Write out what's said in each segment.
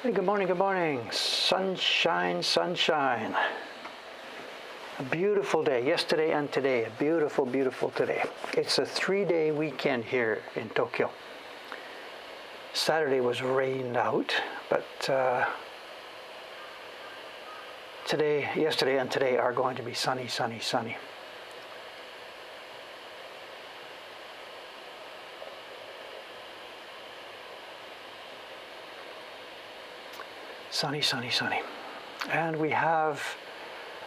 Hey, good morning, good morning. Sunshine, sunshine. A beautiful day, yesterday and today. A beautiful, beautiful today. It's a 3-day weekend here in Tokyo. Saturday was rained out, but yesterday and today are going to be sunny, sunny, sunny. Sunny, sunny, sunny. And we have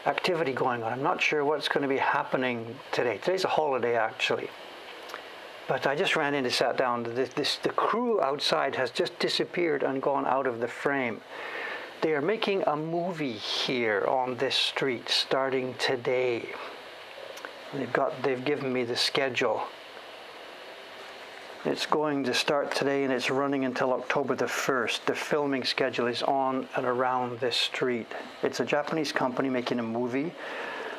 activity going on. I'm not sure what's going to be happening today. Today's a holiday, actually. But I just ran in and sat down. The crew outside has just disappeared and gone out of the frame. They are making a movie here on this street starting today. They've given me the schedule. It's going to start today and it's running until October the 1st. The filming schedule is on and around this street. It's a Japanese company making a movie,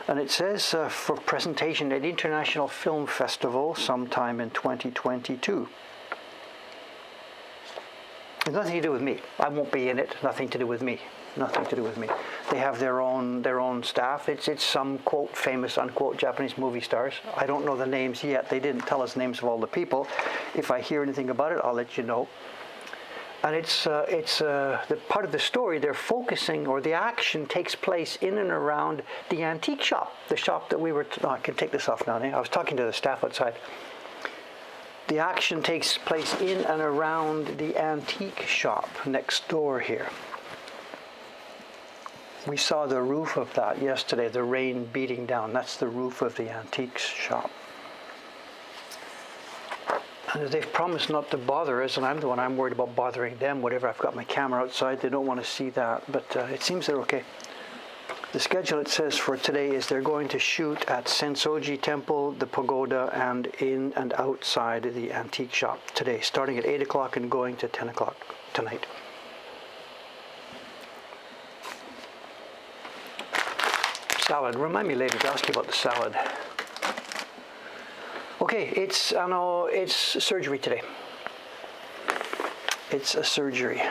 and it says for presentation at International Film Festival sometime in 2022. It's nothing to do with me. I won't be in it. Nothing to do with me. Nothing to do with me. They have their own staff. It's some quote famous unquote Japanese movie stars. I don't know the names yet. They didn't tell us names of all the people. If I hear anything about it, I'll let you know. And it's the part of the story they're focusing, or the action takes place in and around the antique shop, the shop that we were. I can take this off now. I was talking to the staff outside. The action takes place in and around the antique shop next door here. We saw the roof of that yesterday, the rain beating down. That's the roof of the antique shop. And they've promised not to bother us, and I'm worried about bothering them, whatever. I've got my camera outside. They don't want to see that, but it seems they're okay. The schedule, it says, for today is they're going to shoot at Sensoji Temple, the pagoda, and in and outside the antique shop today, starting at 8 o'clock and going to 10 o'clock tonight. Salad. Remind me later to ask you about the salad. Okay, it's surgery today. It's a surgery.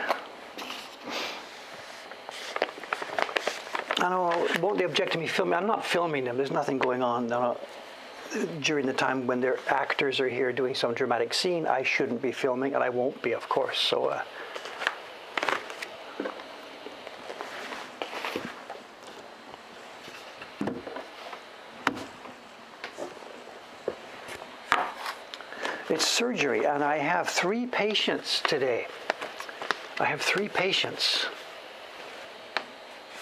I know, won't they object to me filming? I'm not filming them. There's nothing going on. During the time when their actors are here doing some dramatic scene, I shouldn't be filming, and I won't be, of course. So. It's surgery, and I have 3 patients today. I have 3 patients.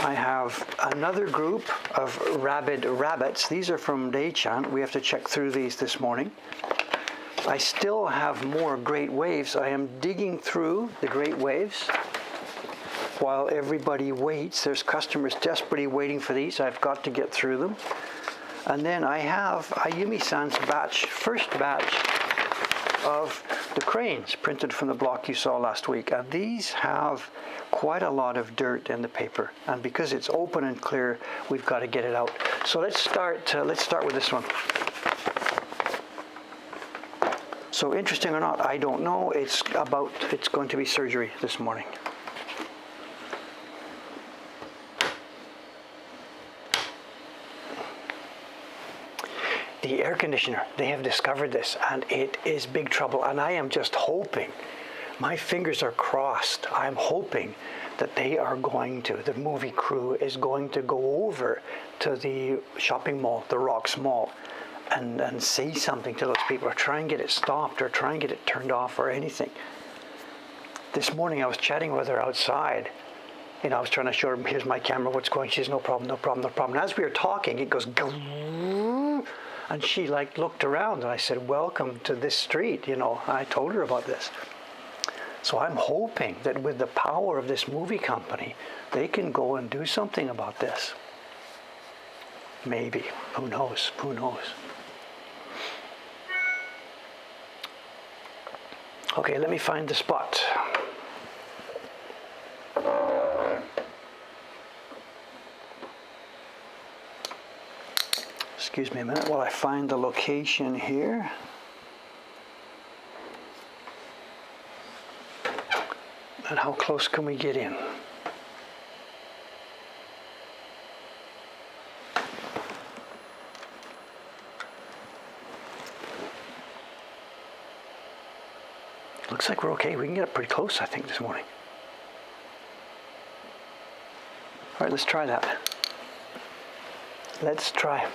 I have another group of rabid rabbits. These are from Daichan. We have to check through these this morning. I still have more great waves. I am digging through the great waves while everybody waits. There's customers desperately waiting for these. I've got to get through them. And then I have Ayumi-san's first batch of the cranes printed from the block you saw last week, and these have quite a lot of dirt in the paper, and because it's open and clear, we've got to get it out. So let's start with this one. So interesting or not, I don't know. It's going to be surgery this morning. The air conditioner, they have discovered this, and it is big trouble, and I am just hoping, my fingers are crossed, I'm hoping that the movie crew is going to go over to the shopping mall, the Rocks Mall, and say something to those people, or try and get it stopped, or try and get it turned off, or anything. This morning I was chatting with her outside. I was trying to show her, here's my camera, what's going on? She says, no problem, no problem, no problem. And as we were talking, it goes, and she looked around, and I said, welcome to this street. I told her about this. So I'm hoping that with the power of this movie company, they can go and do something about this. Maybe. Who knows? Who knows? Okay, let me find the spot. Excuse me a minute while I find the location here. And how close can we get in? Looks like we're okay. We can get up pretty close, I think, this morning. All right, let's try that. Let's try.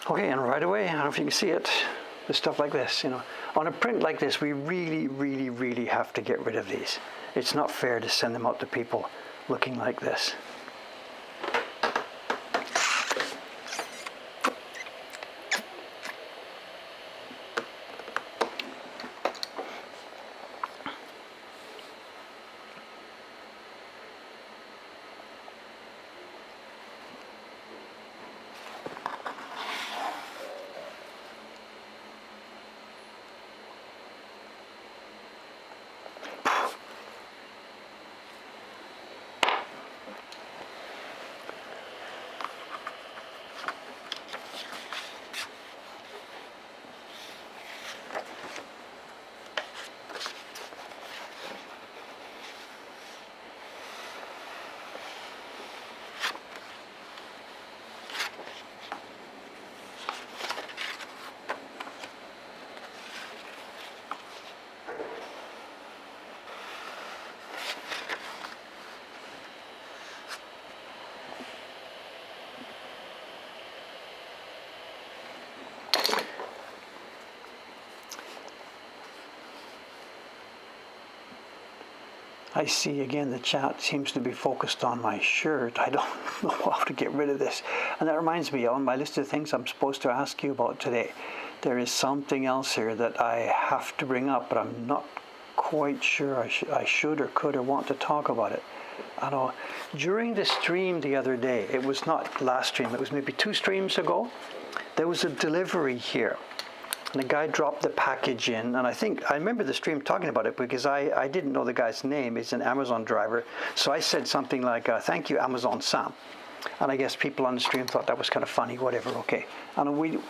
Okay, and right away, I don't know if you can see it, there's stuff like this, On a print like this, we really, really, really have to get rid of these. It's not fair to send them out to people looking like this. I see again the chat seems to be focused on my shirt. I don't know how to get rid of this. And that reminds me, on my list of things I'm supposed to ask you about today, there is something else here that I have to bring up, but I'm not quite sure I should or could or want to talk about it. I know during the stream the other day, it was not last stream, it was maybe 2 streams ago, there was a delivery here. And the guy dropped the package in, and I remember the stream talking about it because I didn't know the guy's name. He's an Amazon driver. So I said something like, thank you, Amazon Sam. And I guess people on the stream thought that was kind of funny, whatever, okay. And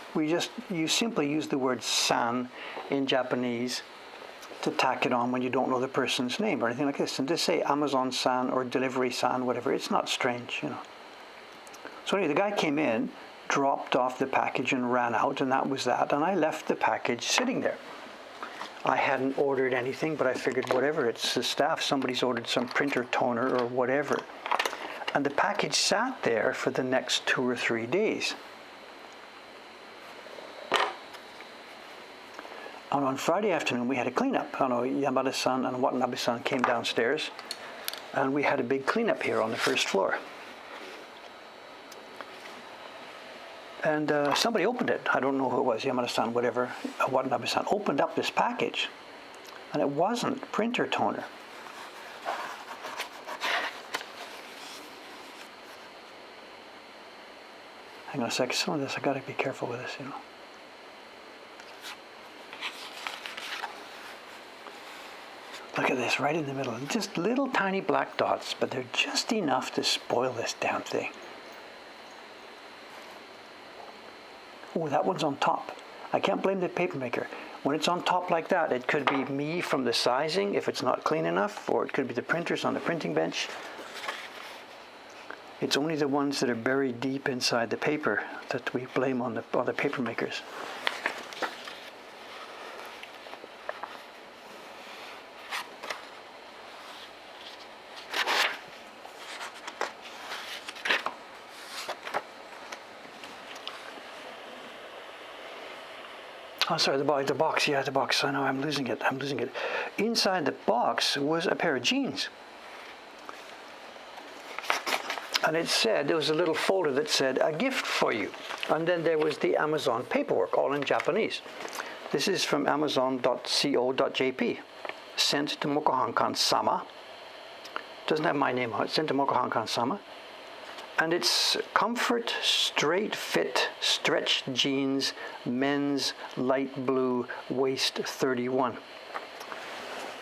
you simply use the word san in Japanese to tack it on when you don't know the person's name or anything like this. And to say Amazon San or delivery San, whatever, it's not strange, So anyway, the guy came in, dropped off the package and ran out, and that was that. And I left the package sitting there. I hadn't ordered anything, but I figured whatever, it's the staff, somebody's ordered some printer toner or whatever. And the package sat there for the next 2 or 3 days. And on Friday afternoon, we had a cleanup. Yamada-san and Watanabe-san came downstairs, and we had a big cleanup here on the first floor. And somebody opened it. I don't know who it was, Yamada-san, whatever, Watanabe-san, opened up this package. And it wasn't printer toner. Hang on a second, some of this, I gotta be careful with this, Look at this, right in the middle. Just little tiny black dots, but they're just enough to spoil this damn thing. Oh, that one's on top. I can't blame the papermaker. When it's on top like that, it could be me from the sizing if it's not clean enough, or it could be the printers on the printing bench. It's only the ones that are buried deep inside the paper that we blame on the papermakers. Oh, sorry, the box. Yeah, the box. I know, I'm losing it. Inside the box was a pair of jeans. And it said, there was a little folder that said, a gift for you. And then there was the Amazon paperwork, all in Japanese. This is from amazon.co.jp. Sent to Mokuhankan-sama. Doesn't have my name on it. Sent to Mokuhankan-sama. And it's comfort, straight fit, stretched jeans, men's light blue, waist 31.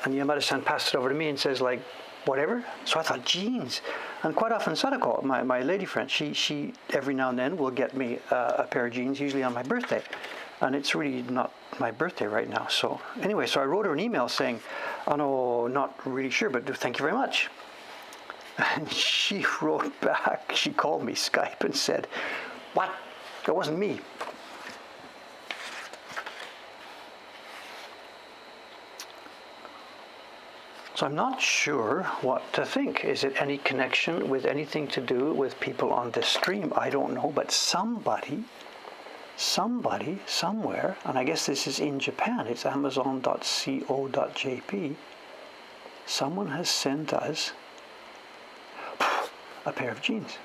And Yamada-san passed it over to me and says, like, whatever. So I thought, jeans. And quite often Sadako, my lady friend, she every now and then will get me a pair of jeans, usually on my birthday. And it's really not my birthday right now. So anyway, so I wrote her an email saying, oh no, not really sure, but thank you very much. And she wrote back, she called me Skype and said, what? That wasn't me. So I'm not sure what to think. Is it any connection with anything to do with people on this stream? I don't know, but somebody, somewhere, and I guess this is in Japan, it's amazon.co.jp, someone has sent us a pair of jeans.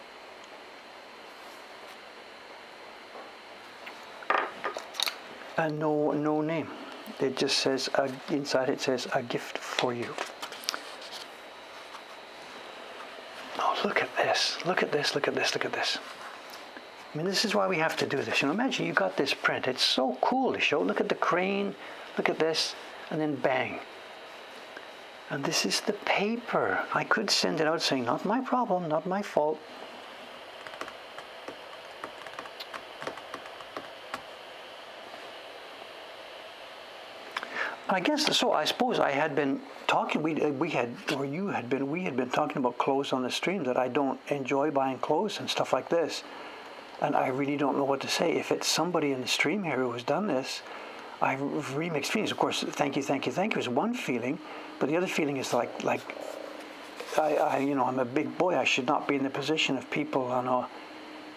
And no name. It just says, inside it says, a gift for you. Oh, look at this. Look at this, look at this, look at this. I mean, this is why we have to do this. You know, imagine you got this print. It's so cool to show. Look at the crane, look at this, and then bang. And this is the paper. I could send it out saying, not my problem, not my fault. I guess so. I suppose I had been talking. We had been talking about clothes on the stream, that I don't enjoy buying clothes and stuff like this, and I really don't know what to say. If it's somebody in the stream here who has done this, I have really mixed feelings. Of course, thank you is one feeling, but the other feeling is like I'm a big boy. I should not be in the position of people,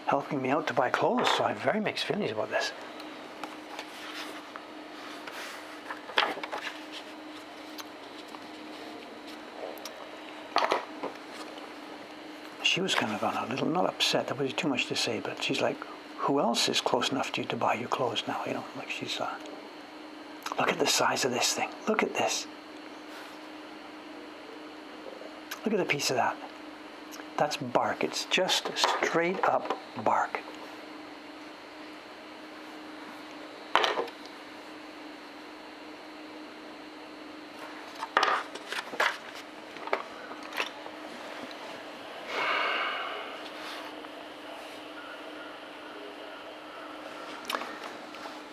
helping me out to buy clothes. So I have very mixed feelings about this. She was kind of a little, not upset, that was too much to say, but she's like, who else is close enough to you to buy you clothes now? Like she's, look at the size of this thing. Look at this. Look at a piece of that. That's bark. It's just straight up bark.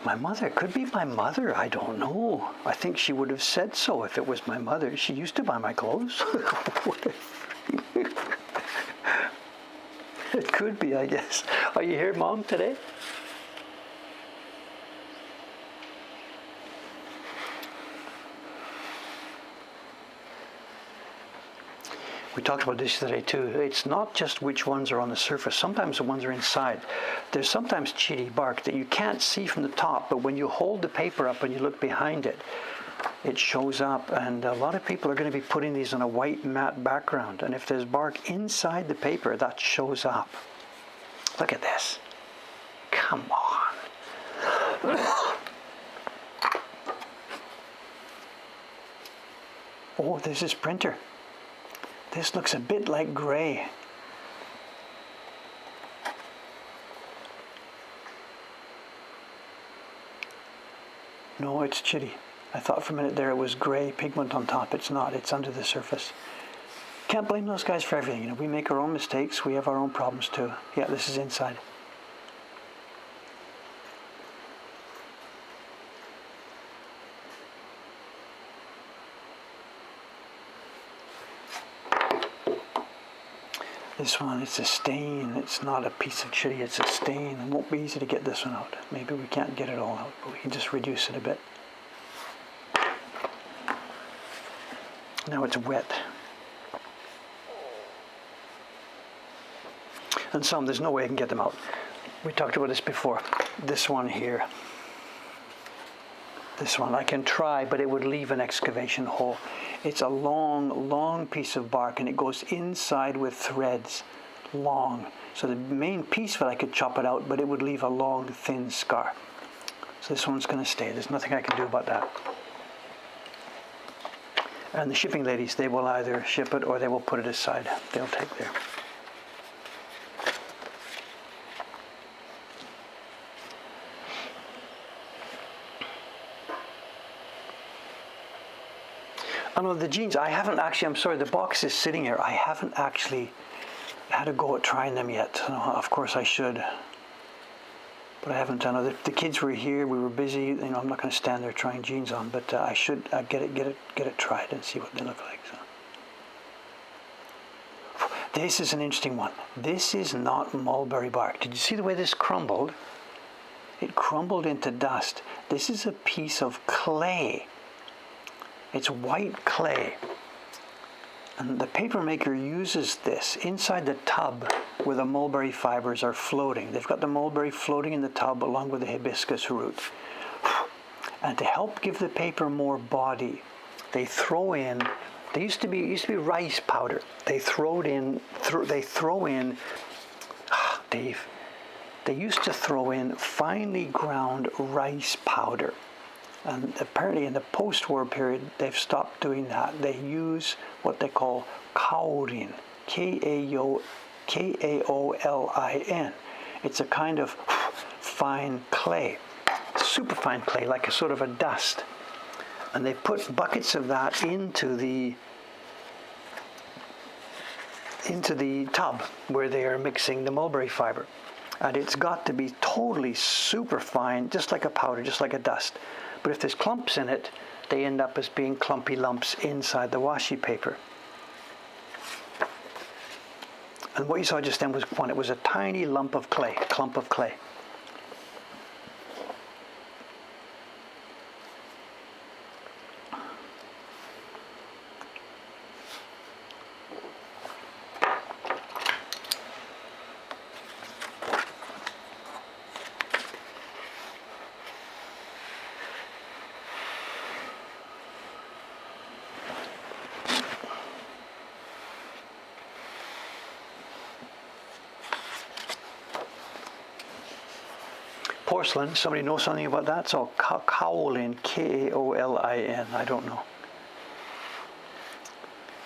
My mother, could be my mother, I don't know. I think she would have said so if it was my mother. She used to buy my clothes. It could be, I guess. Are you here, Mom, today? We talked about this today too. It's not just which ones are on the surface. Sometimes the ones are inside. There's sometimes chitty bark that you can't see from the top, but when you hold the paper up and you look behind it, it shows up. And a lot of people are going to be putting these on a white matte background. And if there's bark inside the paper, that shows up. Look at this. Come on. Oh, there's this printer. This looks a bit like gray. No, it's chitty. I thought for a minute there it was gray pigment on top. It's not. It's under the surface. Can't blame those guys for everything. We make our own mistakes. We have our own problems too. Yeah, this is inside. This one, it's a stain. It's not a piece of chitty, it's a stain. It won't be easy to get this one out. Maybe we can't get it all out, but we can just reduce it a bit. Now it's wet. And some, there's no way I can get them out. We talked about this before. This one here. This one, I can try, but it would leave an excavation hole. It's a long, long piece of bark, and it goes inside with threads, long. So the main piece of it, I could chop it out, but it would leave a long, thin scar. So this one's going to stay. There's nothing I can do about that. And the shipping ladies, they will either ship it or they will put it aside. They'll take there. Oh no, the jeans, I haven't actually, I'm sorry, the box is sitting here. I haven't actually had a go at trying them yet. No, of course I should. But I haven't done it. The kids were here, we were busy, you know, I'm not going to stand there trying jeans on, but I should get it tried and see what they look like. So. This is an interesting one. This is not mulberry bark. Did you see the way this crumbled? It crumbled into dust. This is a piece of clay. It's white clay. And the paper maker uses this inside the tub where the mulberry fibers are floating. They've got the mulberry floating in the tub along with the hibiscus root. And to help give the paper more body, they throw in, it used to be rice powder. They used to throw in finely ground rice powder. And apparently in the post-war period, they've stopped doing that. They use what they call kaolin, Kaolin. It's a kind of fine clay, super fine clay, like a sort of a dust. And they put buckets of that into the tub where they are mixing the mulberry fiber. And it's got to be totally super fine, just like a powder, just like a dust. But if there's clumps in it, they end up as being clumpy lumps inside the washi paper. And what you saw just then was one. It was a tiny clump of clay. Porcelain, somebody knows something about that? So kaolin, Kaolin, I don't know.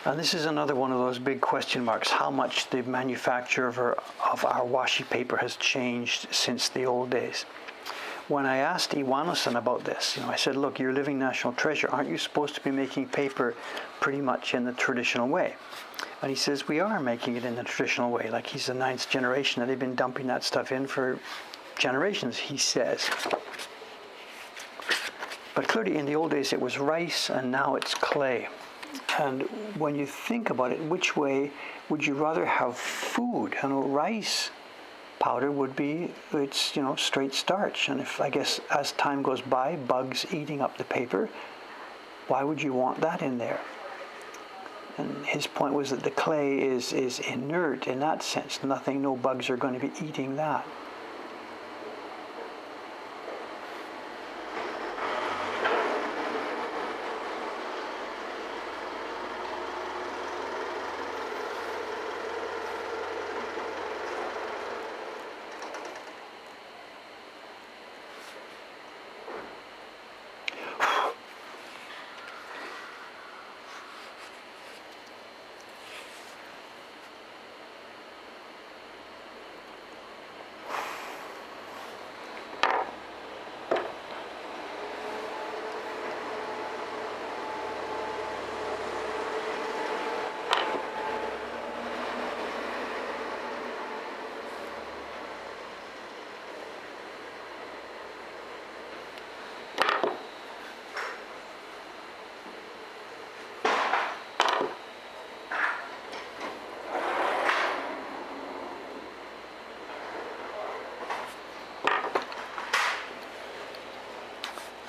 And this is another one of those big question marks, how much the manufacture of our washi paper has changed since the old days. When I asked Iwano-san about this, I said, look, you're a living national treasure. Aren't you supposed to be making paper pretty much in the traditional way? And he says, we are making it in the traditional way. Like he's the 9th generation and they've been dumping that stuff in for generations, he says. But clearly in the old days it was rice and now it's clay. And when you think about it, which way would you rather have food? Rice powder would be, it's straight starch. And if, I guess, as time goes by, bugs eating up the paper, why would you want that in there? And his point was that the clay is inert in that sense. No bugs are going to be eating that.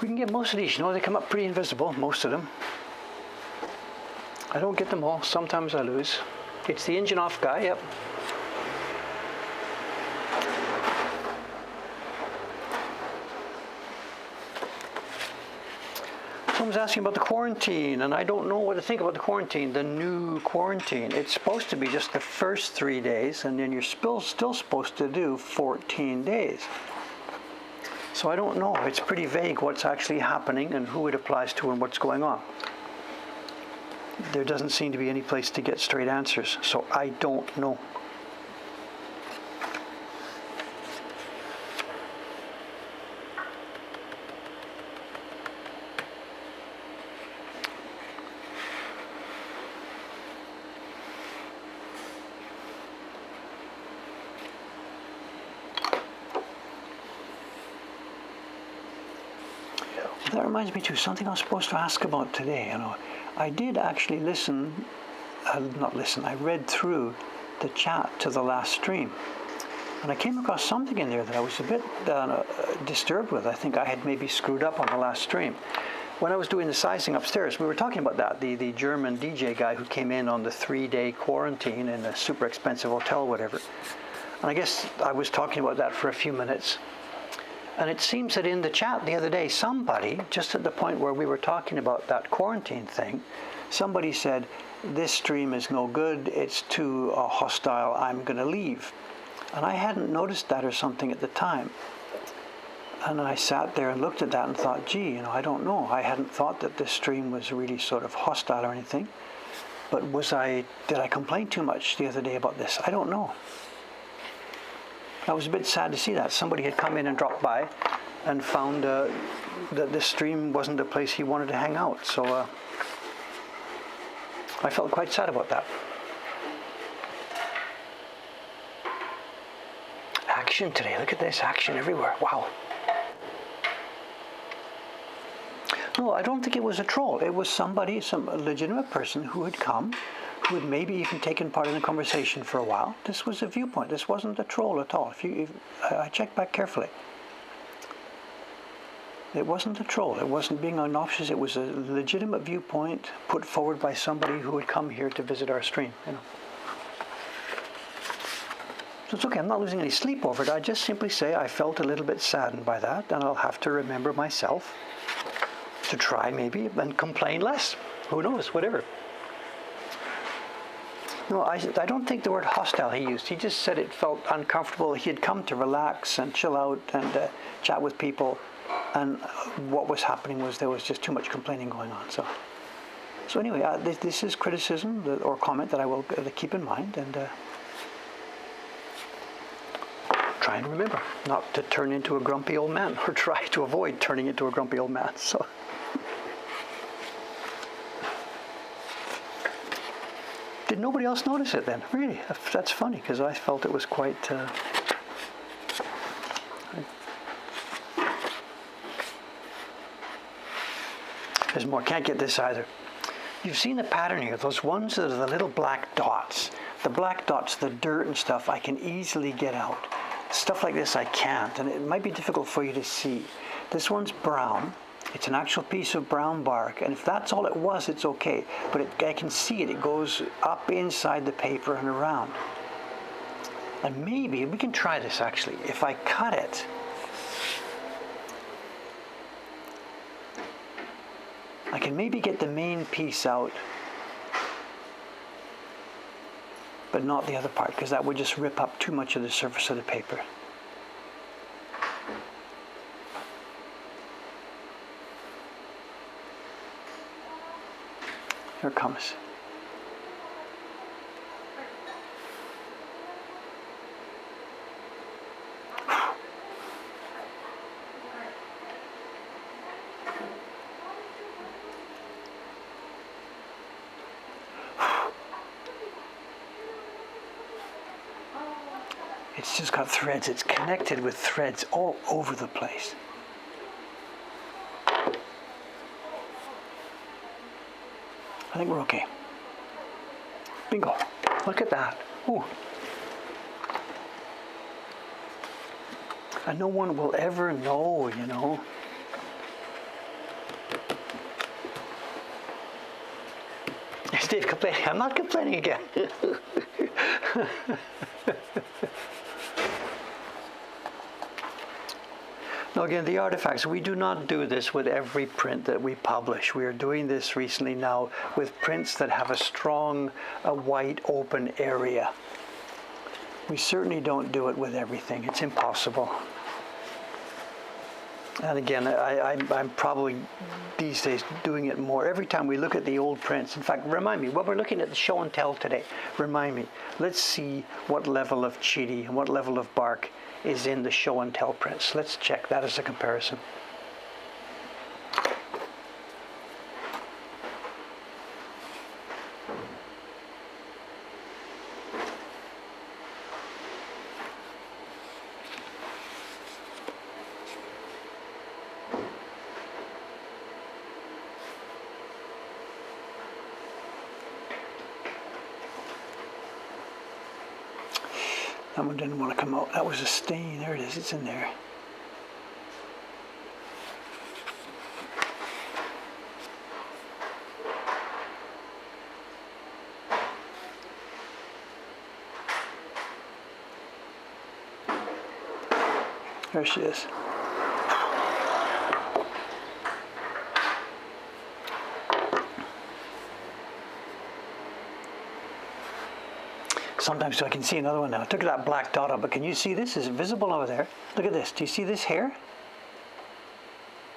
We can get most of these, they come up pretty invisible, most of them. I don't get them all, sometimes I lose. It's the engine off guy, yep. Someone's asking about the quarantine, and I don't know what to think about the quarantine, the new quarantine. It's supposed to be just the first 3 days, and then you're still supposed to do 14 days. So I don't know. It's pretty vague what's actually happening and who it applies to and what's going on. There doesn't seem to be any place to get straight answers, so I don't know. That reminds me too, something I was supposed to ask about today. I did actually I read through the chat to the last stream. And I came across something in there that I was a bit disturbed with. I think I had maybe screwed up on the last stream. When I was doing the sizing upstairs, we were talking about that, the German DJ guy who came in on the 3-day quarantine in a super expensive hotel, whatever. And I guess I was talking about that for a few minutes. And it seems that in the chat the other day, somebody, just at the point where we were talking about that quarantine thing, somebody said, this stream is no good, it's too hostile, I'm going to leave. And I hadn't noticed that or something at the time. And I sat there and looked at that and thought, gee, I don't know. I hadn't thought that this stream was really sort of hostile or anything. But did I complain too much the other day about this? I don't know. I was a bit sad to see that. Somebody had come in and dropped by and found that this stream wasn't the place he wanted to hang out. So I felt quite sad about that. Action today. Look at this. Action everywhere. Wow. No, I don't think it was a troll. It was some legitimate person who had come, who had maybe even taken part in the conversation for a while. This was a viewpoint. This wasn't a troll at all. I checked back carefully. It wasn't a troll. It wasn't being obnoxious. It was a legitimate viewpoint put forward by somebody who had come here to visit our stream. So it's okay. I'm not losing any sleep over it. I just simply say I felt a little bit saddened by that, and I'll have to remember myself to try maybe and complain less. Who knows? Whatever. No, I don't think the word hostile he used. He just said it felt uncomfortable. He had come to relax and chill out and chat with people. And what was happening was there was just too much complaining going on. So anyway, this is criticism or comment that I will keep in mind and try and remember not to turn into a grumpy old man, or try to avoid turning into a grumpy old man. So. Did nobody else notice it then? Really? That's funny, because I felt it was quite... There's more. Can't get this either. You've seen the pattern here. Those ones that are the little black dots. The black dots, the dirt and stuff, I can easily get out. Stuff like this I can't, and it might be difficult for you to see. This one's brown. It's an actual piece of brown bark, and if that's all it was, it's okay. But I can see it. It goes up inside the paper and around. And maybe, we can try this actually, if I cut it, I can maybe get the main piece out, but not the other part, because that would just rip up too much of the surface of the paper. Here it comes. It's just got threads. It's connected with threads all over the place. I think we're okay. Bingo. Look at that. Ooh. And no one will ever know, Steve complaining. I'm not complaining again. Now again, the artifacts, we do not do this with every print that we publish. We are doing this recently now with prints that have a strong, white open area. We certainly don't do it with everything. It's impossible. And again, I'm probably these days doing it more. Every time we look at the old prints, in fact, remind me, when we're looking at the show and tell today, remind me, let's see what level of chidi and what level of bark is in the show and tell prints. Let's check that as a comparison. That one didn't want to come out. That was a stain. There it is. It's in there. There she is. Sometimes I can see another one now. I took that black dot out, but can you see this? Is it visible over there? Look at this. Do you see this hair?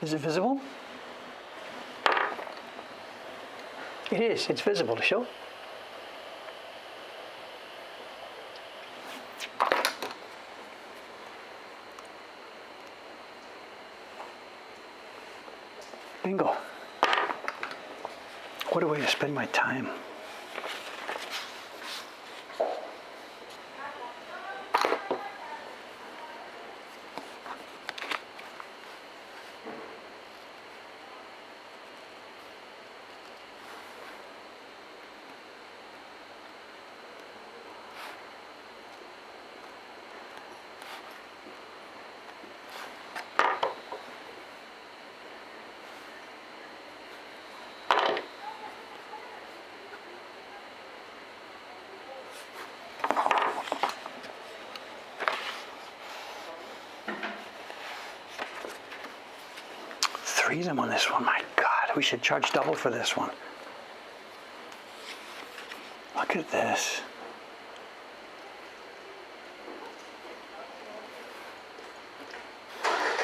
Is it visible? It is. It's visible to show. Bingo. What a way to spend my time. Three of them on this one. My God, we should charge double for this one. Look at this.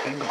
Bingo.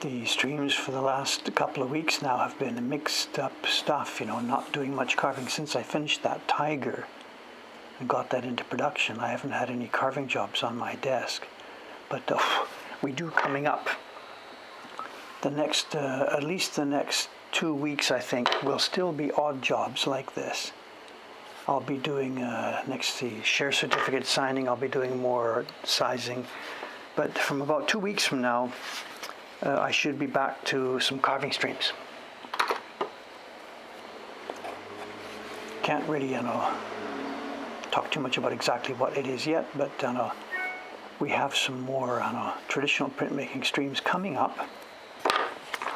The streams for the last couple of weeks now have been mixed up stuff, not doing much carving since I finished that tiger and got that into production. I haven't had any carving jobs on my desk, but we do coming up. The next, at least the next 2 weeks, I think, will still be odd jobs like this. I'll be doing, next to the share certificate signing, I'll be doing more sizing, but from about 2 weeks from now, I should be back to some carving streams. Can't really, talk too much about exactly what it is yet, but we have some more traditional printmaking streams coming up.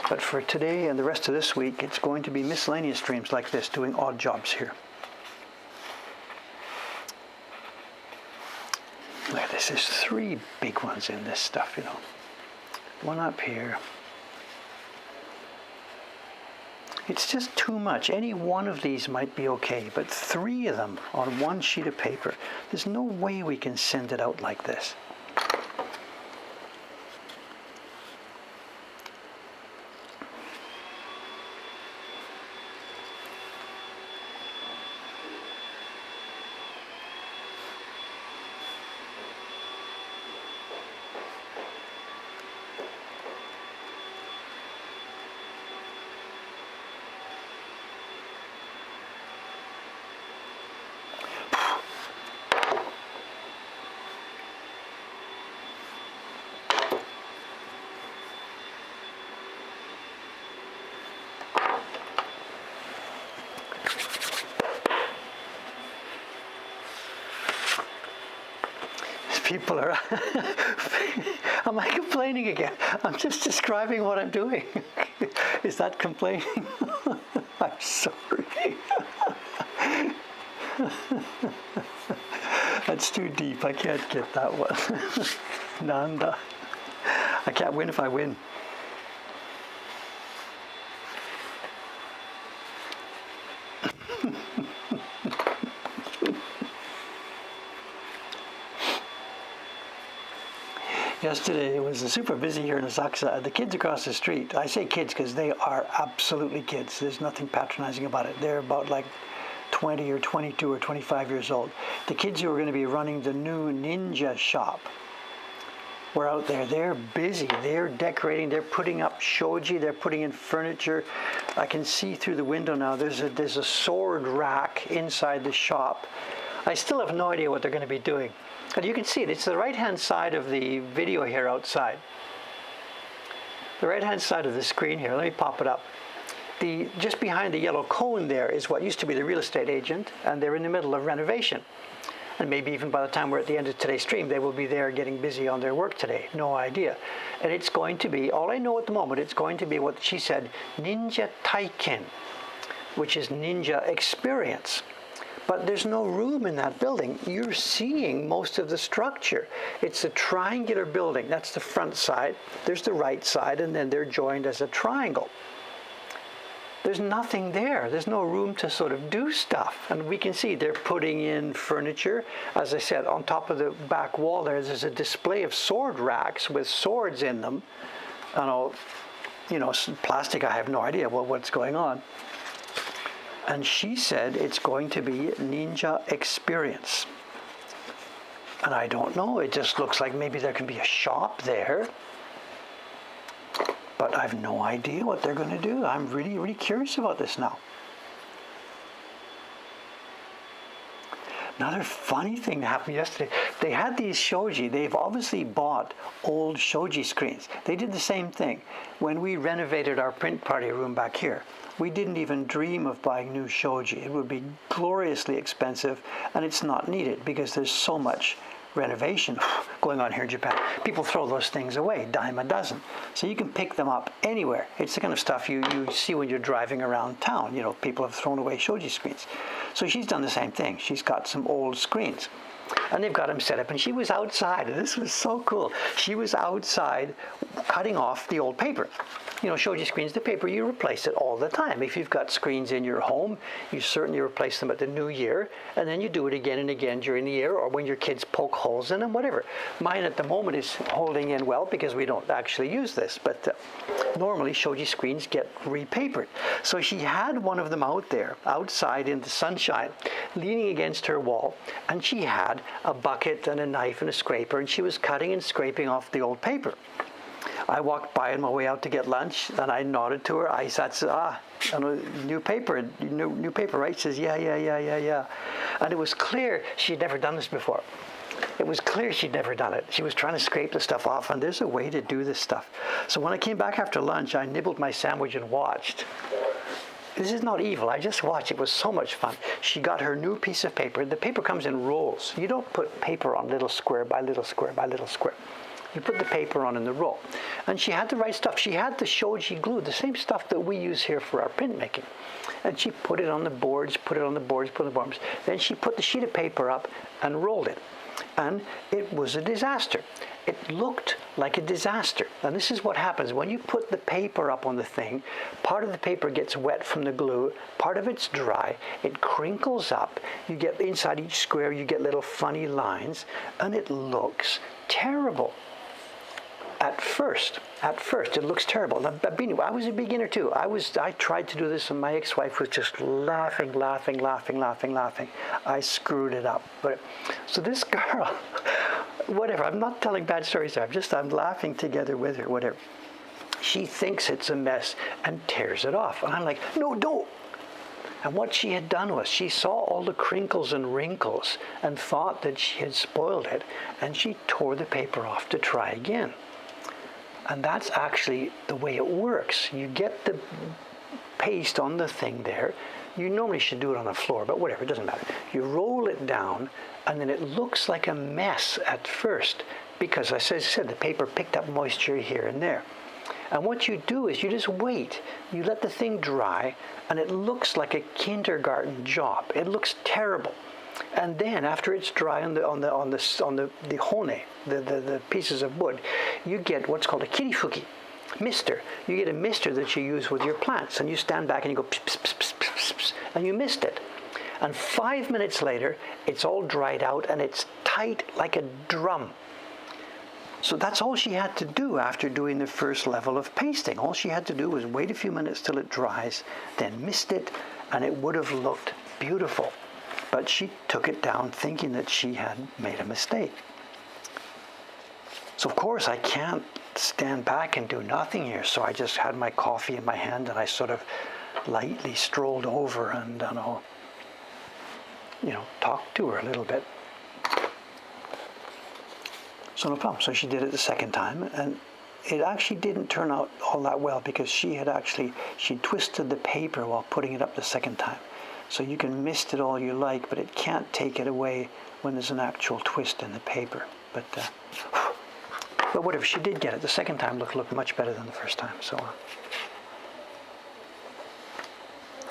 But for today and the rest of this week, it's going to be miscellaneous streams like this, doing odd jobs here. Look at this, there's 3 big ones in this stuff, One up here. It's just too much. Any one of these might be okay, but 3 of them on one sheet of paper, there's no way we can send it out like this. people are, am I complaining again? I'm just describing what I'm doing. Is that complaining? I'm sorry. That's too deep. I can't get that one. Nanda. I can't win if I win. Yesterday it was super busy here in Asakusa. The kids across the street, I say kids because they are absolutely kids. There's nothing patronizing about it. They're about like 20 or 22 or 25 years old. The kids who are going to be running the new ninja shop were out there. They're busy. They're decorating. They're putting up shoji. They're putting in furniture. I can see through the window now. There's a sword rack inside the shop. I still have no idea what they're going to be doing. And you can see it. It's the right-hand side of the video here outside. The right-hand side of the screen here. Let me pop it up. Just behind the yellow cone there is what used to be the real estate agent, and they're in the middle of renovation. And maybe even by the time we're at the end of today's stream, they will be there getting busy on their work today. No idea. And it's going to be, all I know at the moment, it's going to be what she said, Ninja Taiken, which is ninja experience. But there's no room in that building. You're seeing most of the structure. It's a triangular building. That's the front side. There's the right side, and then they're joined as a triangle. There's nothing there. There's no room to sort of do stuff. And we can see they're putting in furniture. As I said, on top of the back wall there's a display of sword racks with swords in them. And all, plastic, I have no idea what's going on. And she said it's going to be ninja experience. And I don't know. It just looks like maybe there can be a shop there. But I have no idea what they're going to do. I'm really, really curious about this now. Another funny thing that happened yesterday. They had these shoji. They've obviously bought old shoji screens. They did the same thing. When we renovated our print party room back here, we didn't even dream of buying new shoji. It would be gloriously expensive, and it's not needed because there's so much renovation going on here in Japan. People throw those things away, dime a dozen. So you can pick them up anywhere. It's the kind of stuff you see when you're driving around town. People have thrown away shoji screens. So she's done the same thing. She's got some old screens. And they've got them set up. And she was outside. And this was so cool. She was outside cutting off the old paper. Shoji screens, the paper, you replace it all the time. If you've got screens in your home, you certainly replace them at the new year, and then you do it again and again during the year, or when your kids poke holes in them, whatever. Mine at the moment is holding in well because we don't actually use this, but normally shoji screens get repapered. So she had one of them out there, outside in the sunshine, leaning against her wall, and she had a bucket and a knife and a scraper, and she was cutting and scraping off the old paper. I walked by on my way out to get lunch, and I nodded to her. I said, new paper, right? She says, yeah. And it was clear she'd never done this before. It was clear she'd never done it. She was trying to scrape the stuff off, and there's a way to do this stuff. So when I came back after lunch, I nibbled my sandwich and watched. This is not evil. I just watched. It was so much fun. She got her new piece of paper. The paper comes in rolls. You don't put paper on little square by little square by little square. You put the paper on in the roll. And she had the right stuff. She had the shoji glue, the same stuff that we use here for our printmaking. And she put it on the boards, put it on the boards. Then she put the sheet of paper up and rolled it. And it was a disaster. It looked like a disaster. And this is what happens. When you put the paper up on the thing, part of the paper gets wet from the glue, part of it's dry, it crinkles up, you get inside each square, you get little funny lines, and it looks terrible. At first, it looks terrible. I was a beginner too. I tried to do this, and my ex-wife was just laughing. I screwed it up. So this girl, whatever. I'm not telling bad stories here. I'm laughing together with her. Whatever. She thinks it's a mess and tears it off, and I'm like, no, don't. And what she had done was she saw all the crinkles and wrinkles and thought that she had spoiled it, and she tore the paper off to try again. And that's actually the way it works. You get the paste on the thing there. You normally should do it on the floor, but whatever, it doesn't matter. You roll it down, and then it looks like a mess at first because, as I said, the paper picked up moisture here and there. And what you do is you just wait. You let the thing dry, and it looks like a kindergarten job. It looks terrible. And then after it's dry on the hone, the pieces of wood, you get what's called a kirifuki, mister. You get a mister that you use with your plants, and you stand back and you go pss, pss, pss, pss, pss, pss, and you mist it. And 5 minutes later, it's all dried out and it's tight like a drum. So that's all she had to do after doing the first level of pasting. All she had to do was wait a few minutes till it dries, then mist it, and it would have looked beautiful. But she took it down thinking that she had made a mistake. So of course I can't stand back and do nothing here. So I just had my coffee in my hand and I sort of lightly strolled over and talked to her a little bit. So no problem. So she did it the second time, and it actually didn't turn out all that well because she twisted the paper while putting it up the second time. So you can mist it all you like, but it can't take it away when there's an actual twist in the paper. But whatever, she did get it. The second time looked much better than the first time. So,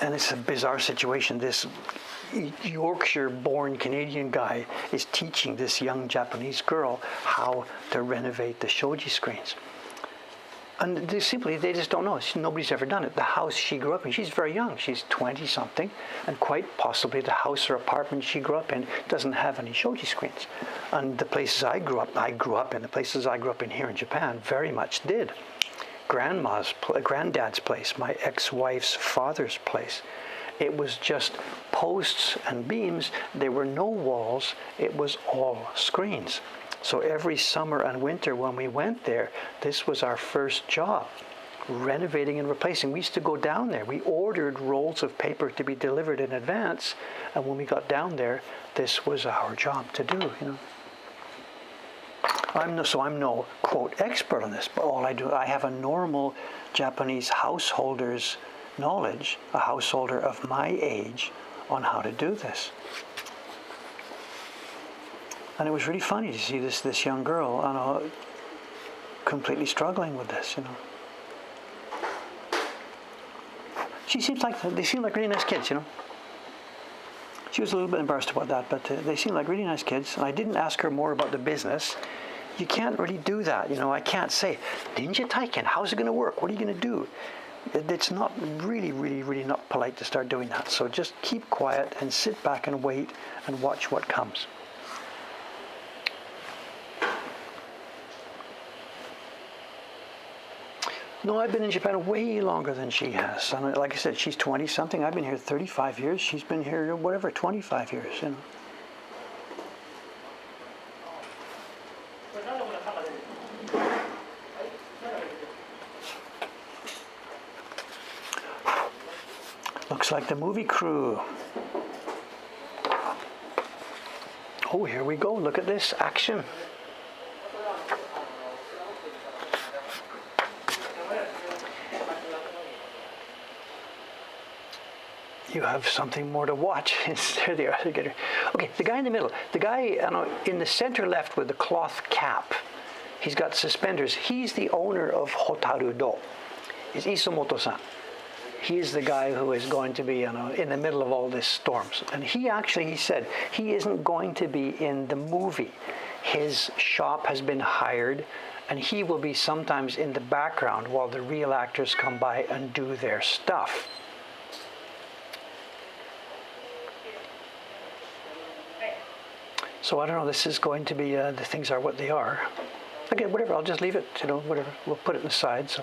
and it's a bizarre situation. This Yorkshire-born Canadian guy is teaching this young Japanese girl how to renovate the shoji screens. And they just don't know. Nobody's ever done it. The house she grew up in, she's very young. She's 20-something, and quite possibly the house or apartment she grew up in doesn't have any shoji screens. And the places the places I grew up in here in Japan very much did. Granddad's place, my ex-wife's father's place. It was just posts and beams. There were no walls. It was all screens. So every summer and winter when we went there, this was our first job, renovating and replacing. We used to go down there. We ordered rolls of paper to be delivered in advance, and when we got down there, this was our job to do, I'm no quote expert on this, but all I have a normal Japanese householder's knowledge, a householder of my age, on how to do this. And it was really funny to see this young girl, completely struggling with this, They seem like really nice kids, She was a little bit embarrassed about that, but they seem like really nice kids. And I didn't ask her more about the business. You can't really do that, I can't say, Ninja Taiken, how's it going to work? What are you going to do? It's not really, really, really not polite to start doing that. So just keep quiet and sit back and wait and watch what comes. No, I've been in Japan way longer than she has. And like I said, she's 20-something. I've been here 35 years. She's been here, 25 years, Looks like the movie crew. Oh, here we go. Look at this action. You have something more to watch. There they are. Okay, the guy in the middle. The guy in the center left with the cloth cap. He's got suspenders. He's the owner of Hotaru-do. It's Isamoto-san. He is the guy who is going to be in the middle of all these storms. And he said he isn't going to be in the movie. His shop has been hired, and he will be sometimes in the background while the real actors come by and do their stuff. So I don't know, this is going to be, the things are what they are. Again, whatever, I'll just leave it, whatever. We'll put it aside, so.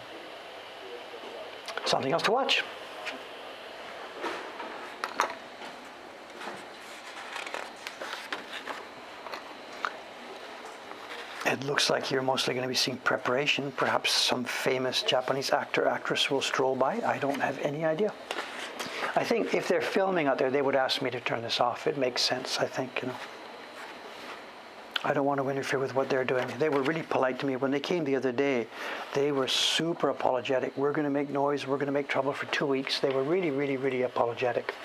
Something else to watch. It looks like you're mostly going to be seeing preparation. Perhaps some famous Japanese actor, actress will stroll by. I don't have any idea. I think if they're filming out there, they would ask me to turn this off. It makes sense, I think, I don't want to interfere with what they're doing. They were really polite to me. When they came the other day, they were super apologetic. We're going to make noise. We're going to make trouble for 2 weeks. They were really, really, really apologetic.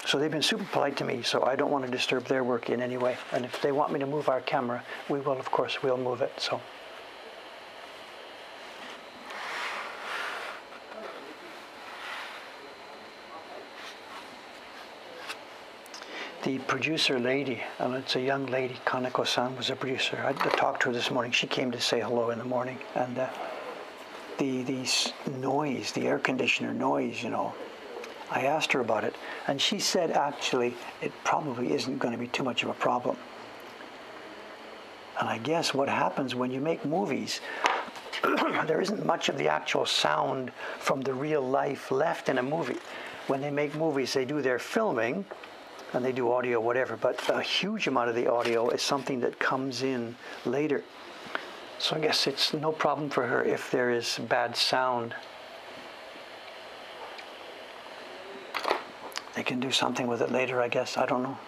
So they've been super polite to me, so I don't want to disturb their work in any way. And if they want me to move our camera, we will, of course, we'll move it. So. The producer lady, and it's a young lady, Kaneko-san was a producer. I talked to her this morning. She came to say hello in the morning. And the noise, the air conditioner noise, I asked her about it. And she said, actually, it probably isn't going to be too much of a problem. And I guess what happens when you make movies, there isn't much of the actual sound from the real life left in a movie. When they make movies, they do their filming, and they do audio, whatever, but a huge amount of the audio is something that comes in later. So I guess it's no problem for her if there is bad sound. They can do something with it later, I guess. I don't know.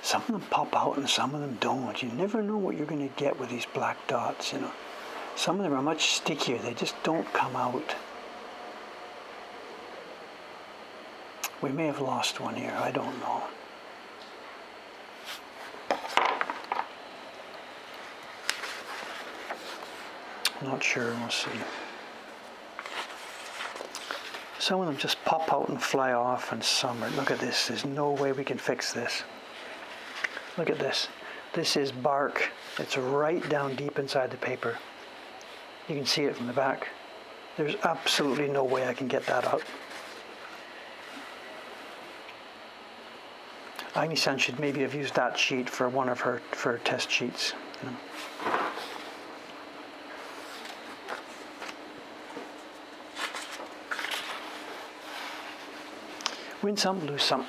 Some of them pop out and some of them don't. You never know what you're going to get with these black dots, Some of them are much stickier. They just don't come out. We may have lost one here. I don't know. I'm not sure. We'll see. Some of them just pop out and fly off, and some are... Look at this. There's no way we can fix this. Look at this. This is bark. It's right down deep inside the paper. You can see it from the back. There's absolutely no way I can get that out. Agni-san should maybe have used that sheet for one of her test sheets. Win some, lose some.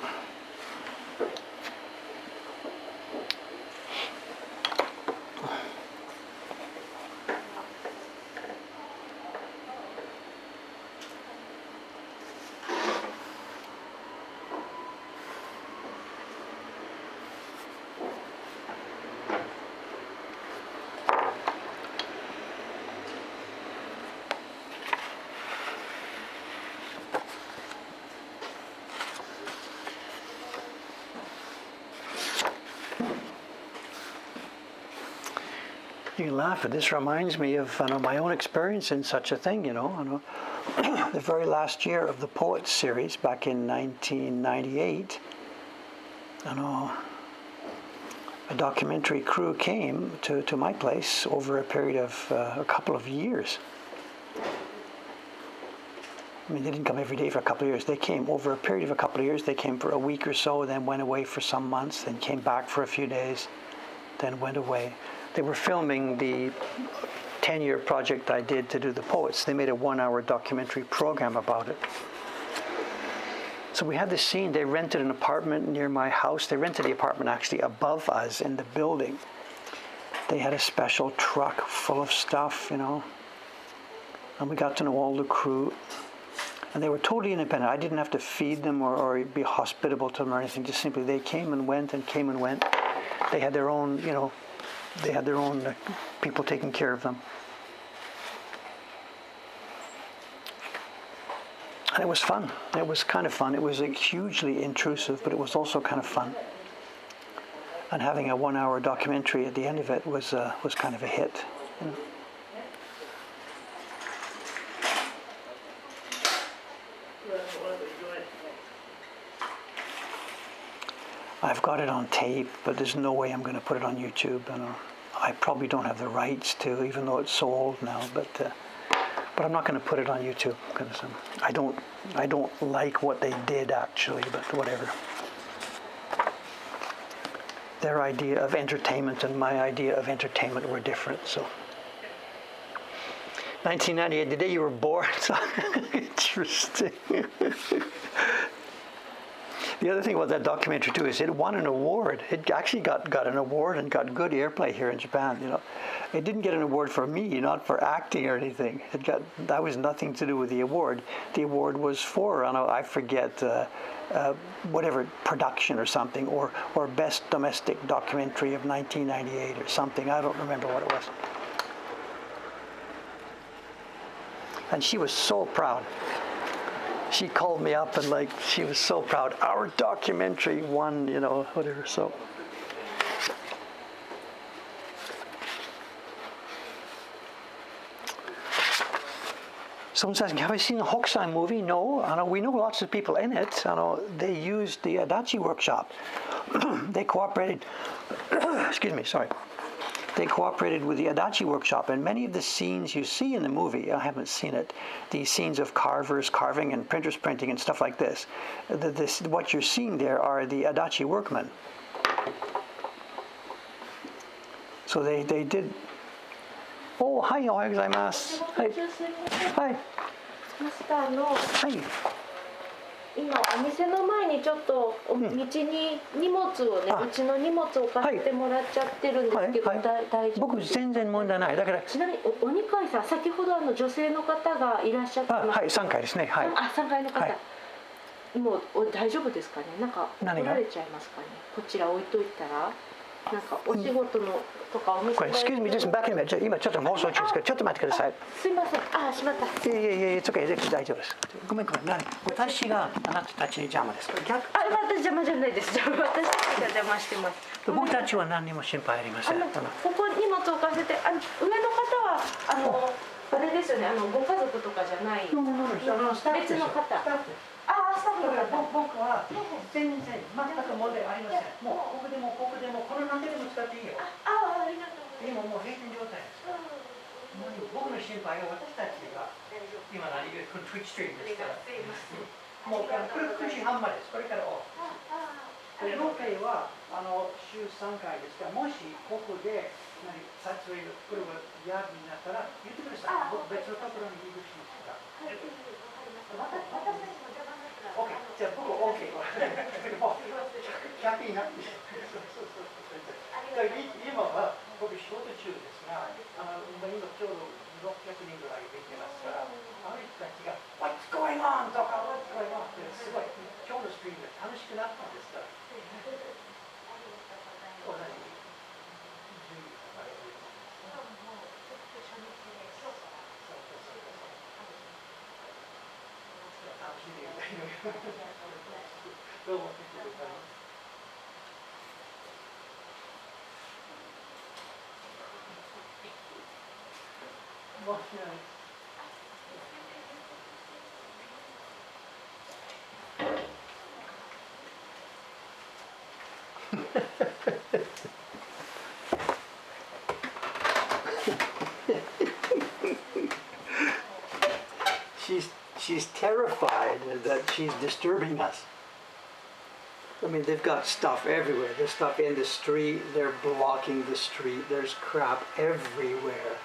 You can laugh, but this reminds me of my own experience in such a thing, The very last year of the Poets series, back in 1998, a documentary crew came to my place over a period of a couple of years. I mean, they didn't come every day for a couple of years. They came over a period of a couple of years. They came for a week or so, then went away for some months, then came back for a few days, then went away. They were filming the 10-year project I did to do the Poets. They made a 1-hour documentary program about it. So we had this scene. They rented an apartment near my house. They rented the apartment actually above us in the building. They had a special truck full of stuff, And we got to know all the crew. And they were totally independent. I didn't have to feed them or be hospitable to them or anything. Just simply they came and went and came and went. They had their own, they had their own people taking care of them. And it was fun. It was kind of fun. It was hugely intrusive, but it was also kind of fun. And having a 1-hour documentary at the end of it was kind of a hit. I've got it on tape, but there's no way I'm going to put it on YouTube. And I probably don't have the rights to, even though it's so old now. But I'm not going to put it on YouTube because I don't like what they did actually. But whatever. Their idea of entertainment and my idea of entertainment were different. So 1998, the day you were born. Interesting. The other thing about that documentary too is it won an award. It actually got an award and got good airplay here in Japan. It didn't get an award for me, not for acting or anything. That was nothing to do with the award. The award was for I forget whatever production or something or best domestic documentary of 1998 or something. I don't remember what it was. And she was so proud. She called me up and she was so proud. Our documentary won, whatever. So someone's asking, have I seen the Hokusai movie? No. We know lots of people in it. They used the Adachi workshop. They cooperated. Excuse me. Sorry. They cooperated with the Adachi workshop, and many of the scenes you see in the movie, I haven't seen it, these scenes of carvers carving and printers printing and stuff like this, what you're seeing there are the Adachi workmen. So they did. Oh, hi, ohayou gozaimasu. Hi. Hi. マスターの Hi. 今お店の前にちょっと道に荷物をね、うちの荷物を置かせてもらっちゃってるんですけど、大丈夫？僕全然問題ない。だからちなみにお二階さん、先ほど女性の方がいらっしゃってます。はい、3階ですね。はい。3階の方。はい、もう大丈夫ですかね。なんか来られちゃいますかね。こちら置いといたら。なんかお仕事のとかお店の。Excuse me, just back in a minute. 今ちょっと放送中ですから、ちょっと待ってください。すいません。しまった。いや、it's okay. 大丈夫です。ごめん。私があなたたちに邪魔です。私邪魔じゃないです。私が邪魔してます。僕たちは何にも心配ありません。ここ荷物置かせて、上の方はあれですよね。ご家族とかじゃない。別の方。スタッフの方。僕は全然全く問題ありません。もうここでもこの何でも使っていいよ。ありがとうございます。今もう閉店状態ですから。僕の心配は私たちが今何がTwitchストリームですから。もうこれ9時半までです。これからオフ。ロケは週3回ですから、もしここで撮影これは嫌になったら言ってください。僕別のところに移動しますから。OK、じゃあ僕 OK もう100になって今は僕仕事中ですが、今ちょうど600人ぐらいできてますから、あの人たちが What's going on? とか What's going on? ってすごい今日のスクリーンが楽しくなったんですから。同じどうも面白い。She's terrified that she's disturbing us. I mean, they've got stuff everywhere. There's stuff in the street. They're blocking the street. There's crap everywhere.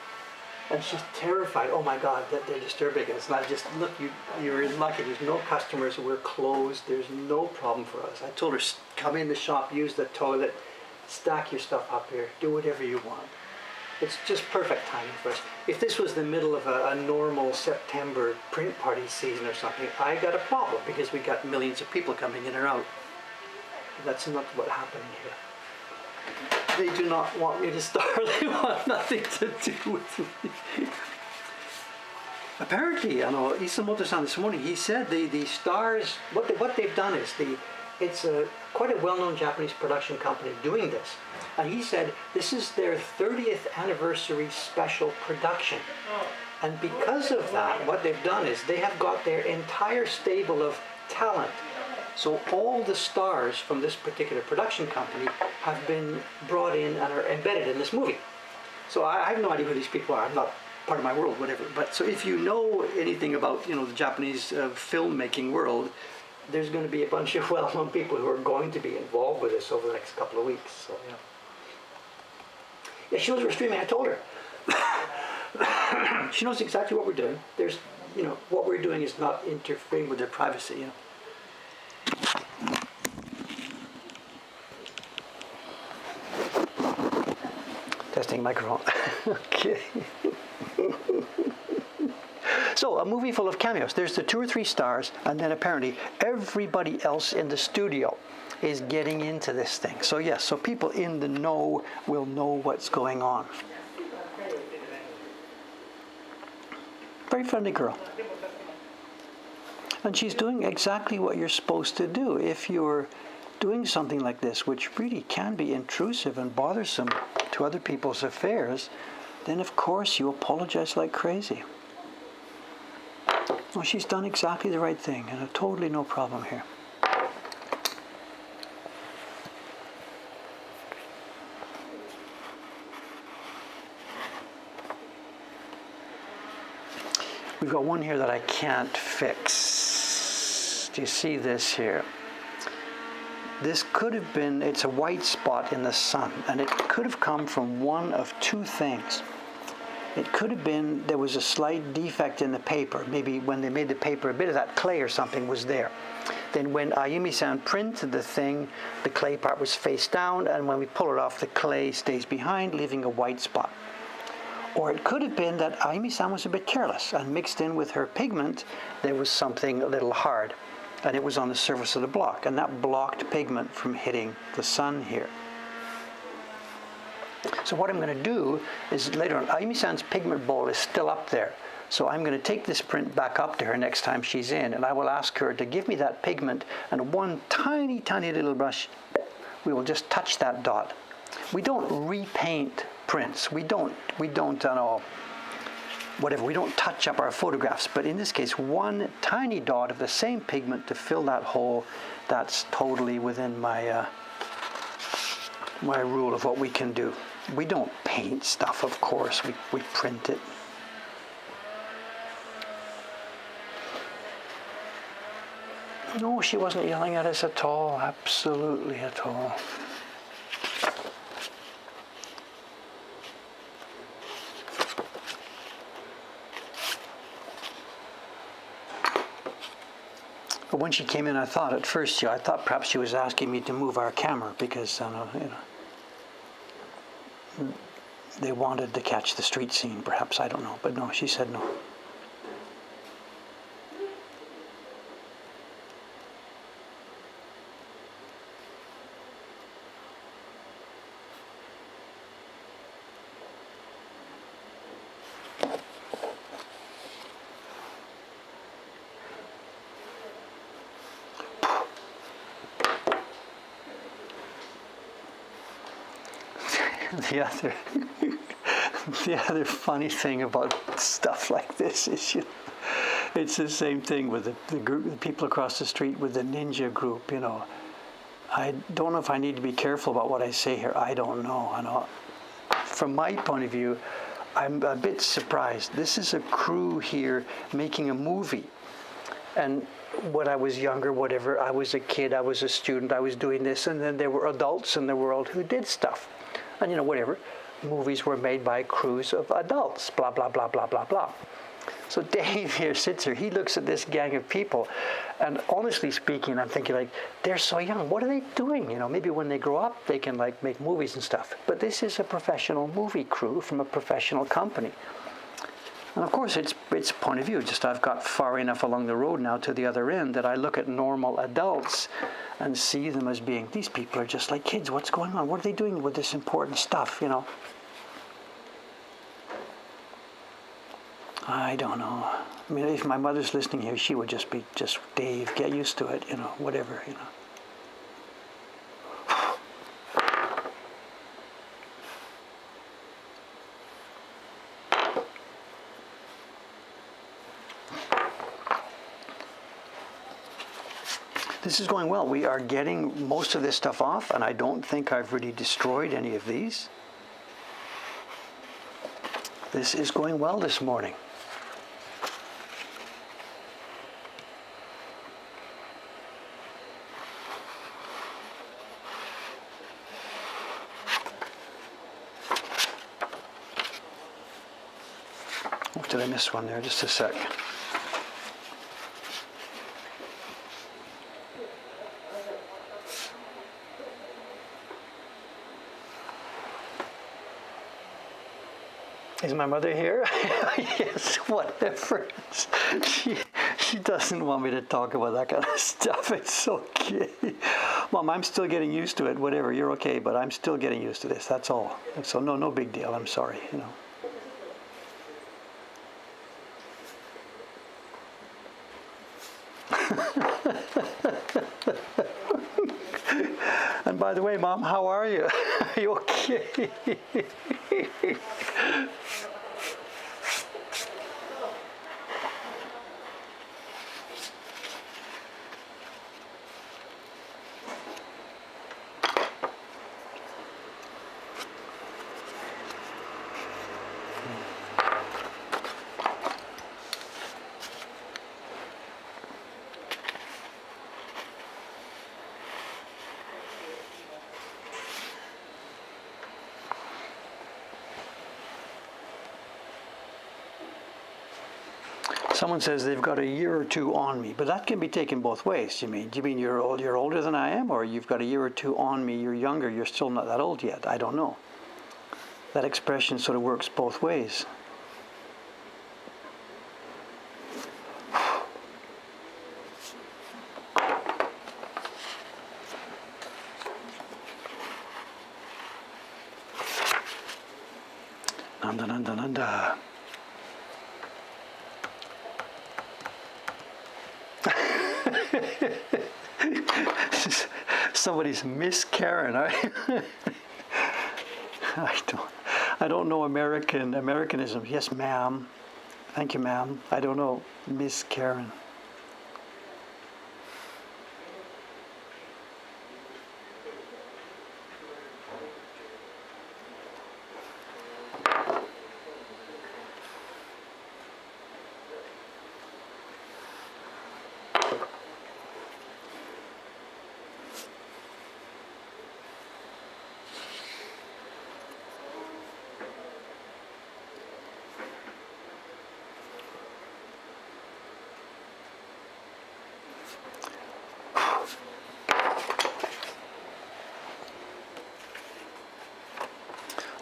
And she's terrified. Oh my God, that they're disturbing us. And I just, look, you're lucky. There's no customers. We're closed. There's no problem for us. I told her, come in the shop, use the toilet, stack your stuff up here, do whatever you want. It's just perfect timing for us. If this was the middle of a normal September print party season or something, I got a problem because we got millions of people coming in or out. That's not what happened here. They do not want me to star. They want nothing to do with me. Apparently, Isamoto-san this morning, he said the stars, what they've done is, it's quite a well-known Japanese production company doing this. And he said this is their 30th anniversary special production. And because of that, what they've done is they have got their entire stable of talent. So all the stars from this particular production company have been brought in and are embedded in this movie. So I have no idea who these people are. I'm not part of my world, whatever. But so if you know anything about the Japanese filmmaking world, there's going to be a bunch of well-known people who are going to be involved with this over the next couple of weeks. So yeah, she knows we're streaming. I told her. She knows exactly what we're doing. There's, what we're doing is not interfering with their privacy. Testing microphone. Okay. So a movie full of cameos. There's the 2 or 3 stars, and then apparently everybody else in the studio is getting into this thing. So yes, so people in the know will know what's going on. Very friendly girl. And she's doing exactly what you're supposed to do. If you're doing something like this, which really can be intrusive and bothersome to other people's affairs, then of course you apologize like crazy. Well, she's done exactly the right thing, and totally no problem here. We've got one here that I can't fix. Do you see this here? This could have been, it's a white spot in the sun, and it could have come from one of 2 things. It could have been there was a slight defect in the paper. Maybe when they made the paper, a bit of that clay or something was there. Then when Ayumi-san printed the thing, the clay part was face down, and when we pull it off, the clay stays behind, leaving a white spot. Or it could have been that Ayumi-san was a bit careless, and mixed in with her pigment, there was something a little hard, and it was on the surface of the block, and that blocked pigment from hitting the sun here. So what I'm going to do is later on, Ayumi-san's pigment bowl is still up there. So I'm going to take this print back up to her next time she's in, and I will ask her to give me that pigment and one tiny, tiny little brush. We will just touch that dot. We don't repaint prints. We don't touch up our photographs. But in this case, one tiny dot of the same pigment to fill that hole, that's totally within my my rule of what we can do. We don't paint stuff, of course. We print it. No, she wasn't yelling at us at all. Absolutely at all. But when she came in, I thought at first, I thought perhaps she was asking me to move our camera because they wanted to catch the street scene, perhaps, I don't know. But no, she said no. The other funny thing about stuff like this is, it's the same thing with the group, the people across the street with the ninja group. I don't know if I need to be careful about what I say here. I don't know. From my point of view, I'm a bit surprised. This is a crew here making a movie, and when I was younger, whatever, I was a kid, I was a student, I was doing this, and then there were adults in the world who did stuff. And whatever, movies were made by crews of adults, blah, blah, blah, blah, blah, blah. So Dave here sits here, he looks at this gang of people, and honestly speaking, I'm thinking like, they're so young, what are they doing? You know, maybe when they grow up, they can like make movies and stuff. But this is a professional movie crew from a professional company. And of course, it's point of view. Just I've got far enough along the road now to the other end that I look at normal adults and see them as being, these people are just like kids. What's going on? What are they doing with this important stuff, you know? I don't know. I mean, if my mother's listening here, she would just be, Dave, get used to it, you know, whatever, you know. This is going well. We are getting most of this stuff off, and I don't think I've really destroyed any of these. This is going well this morning. Oh, did I miss one there? Just a sec. Is my mother here? Yes, whatever. She doesn't want me to talk about that kind of stuff. It's okay. Mom, I'm still getting used to it. Whatever, you're okay, but I'm still getting used to this. That's all. So no big deal. I'm sorry, you know. And by the way, Mom, how are you? Are you okay? Someone says they've got a year or two on me, but that can be taken both ways. Do you mean you're older than I am, or you've got a year or two on me, you're younger, you're still not that old yet? I don't know. That expression sort of works both ways. Nanda, nanda, nanda. Somebody's Miss Karen. I don't know Americanism. Yes, ma'am. Thank you, ma'am. I don't know Miss Karen.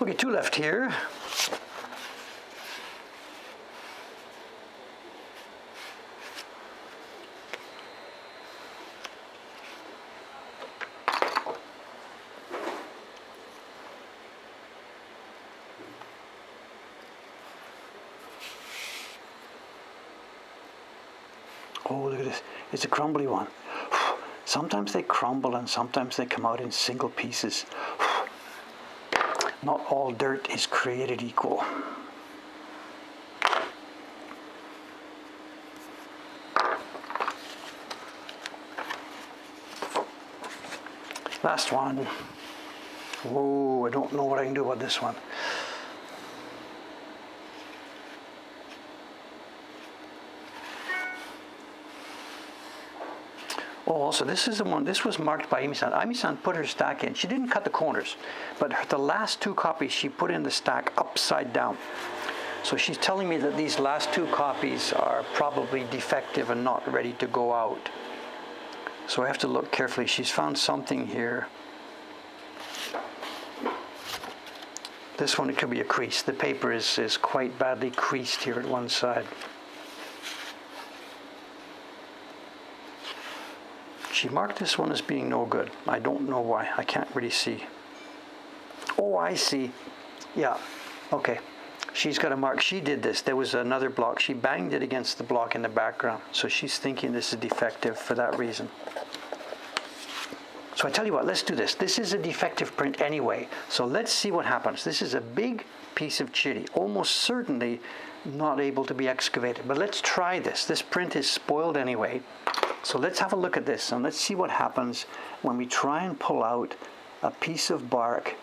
Okay, two left here. Oh, look at this. It's a crumbly one. Sometimes they crumble and sometimes they come out in single pieces. Not all dirt is created equal. Last one. Whoa, I don't know what I can do about this one. Oh, also, this is the one, this was marked by Amy-san. Amy-san put her stack in. She didn't cut the corners, but the last two copies she put in the stack upside down. So she's telling me that these last 2 copies are probably defective and not ready to go out. So I have to look carefully. She's found something here. This one, it could be a crease. The paper is quite badly creased here at one side. She marked this one as being no good. I don't know why. I can't really see. Oh, I see. Yeah. Okay. She's got a mark. She did this. There was another block. She banged it against the block in the background. So she's thinking this is defective for that reason. So I tell you what, let's do this. This is a defective print anyway. So let's see what happens. This is a big piece of chitty, almost certainly not able to be excavated. But let's try this. This print is spoiled anyway. So let's have a look at this and let's see what happens when we try and pull out a piece of bark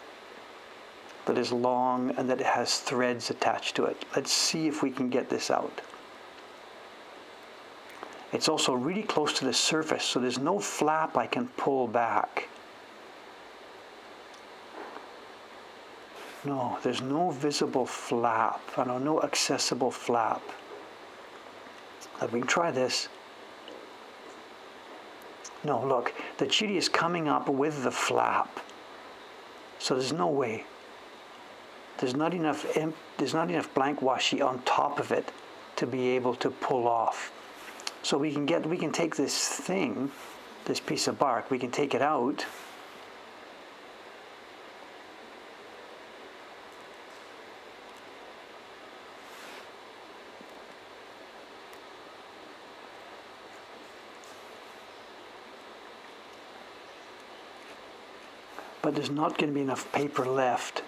that is long and that has threads attached to it. Let's see if we can get this out. It's also really close to the surface, so there's no flap I can pull back. No, there's no visible flap, no accessible flap. But we can try this. No, look, the chitty is coming up with the flap. So there's no way. There's not enough blank washi on top of it to be able to pull off. So we can take this thing, this piece of bark, we can take it out. But there's not going to be enough paper left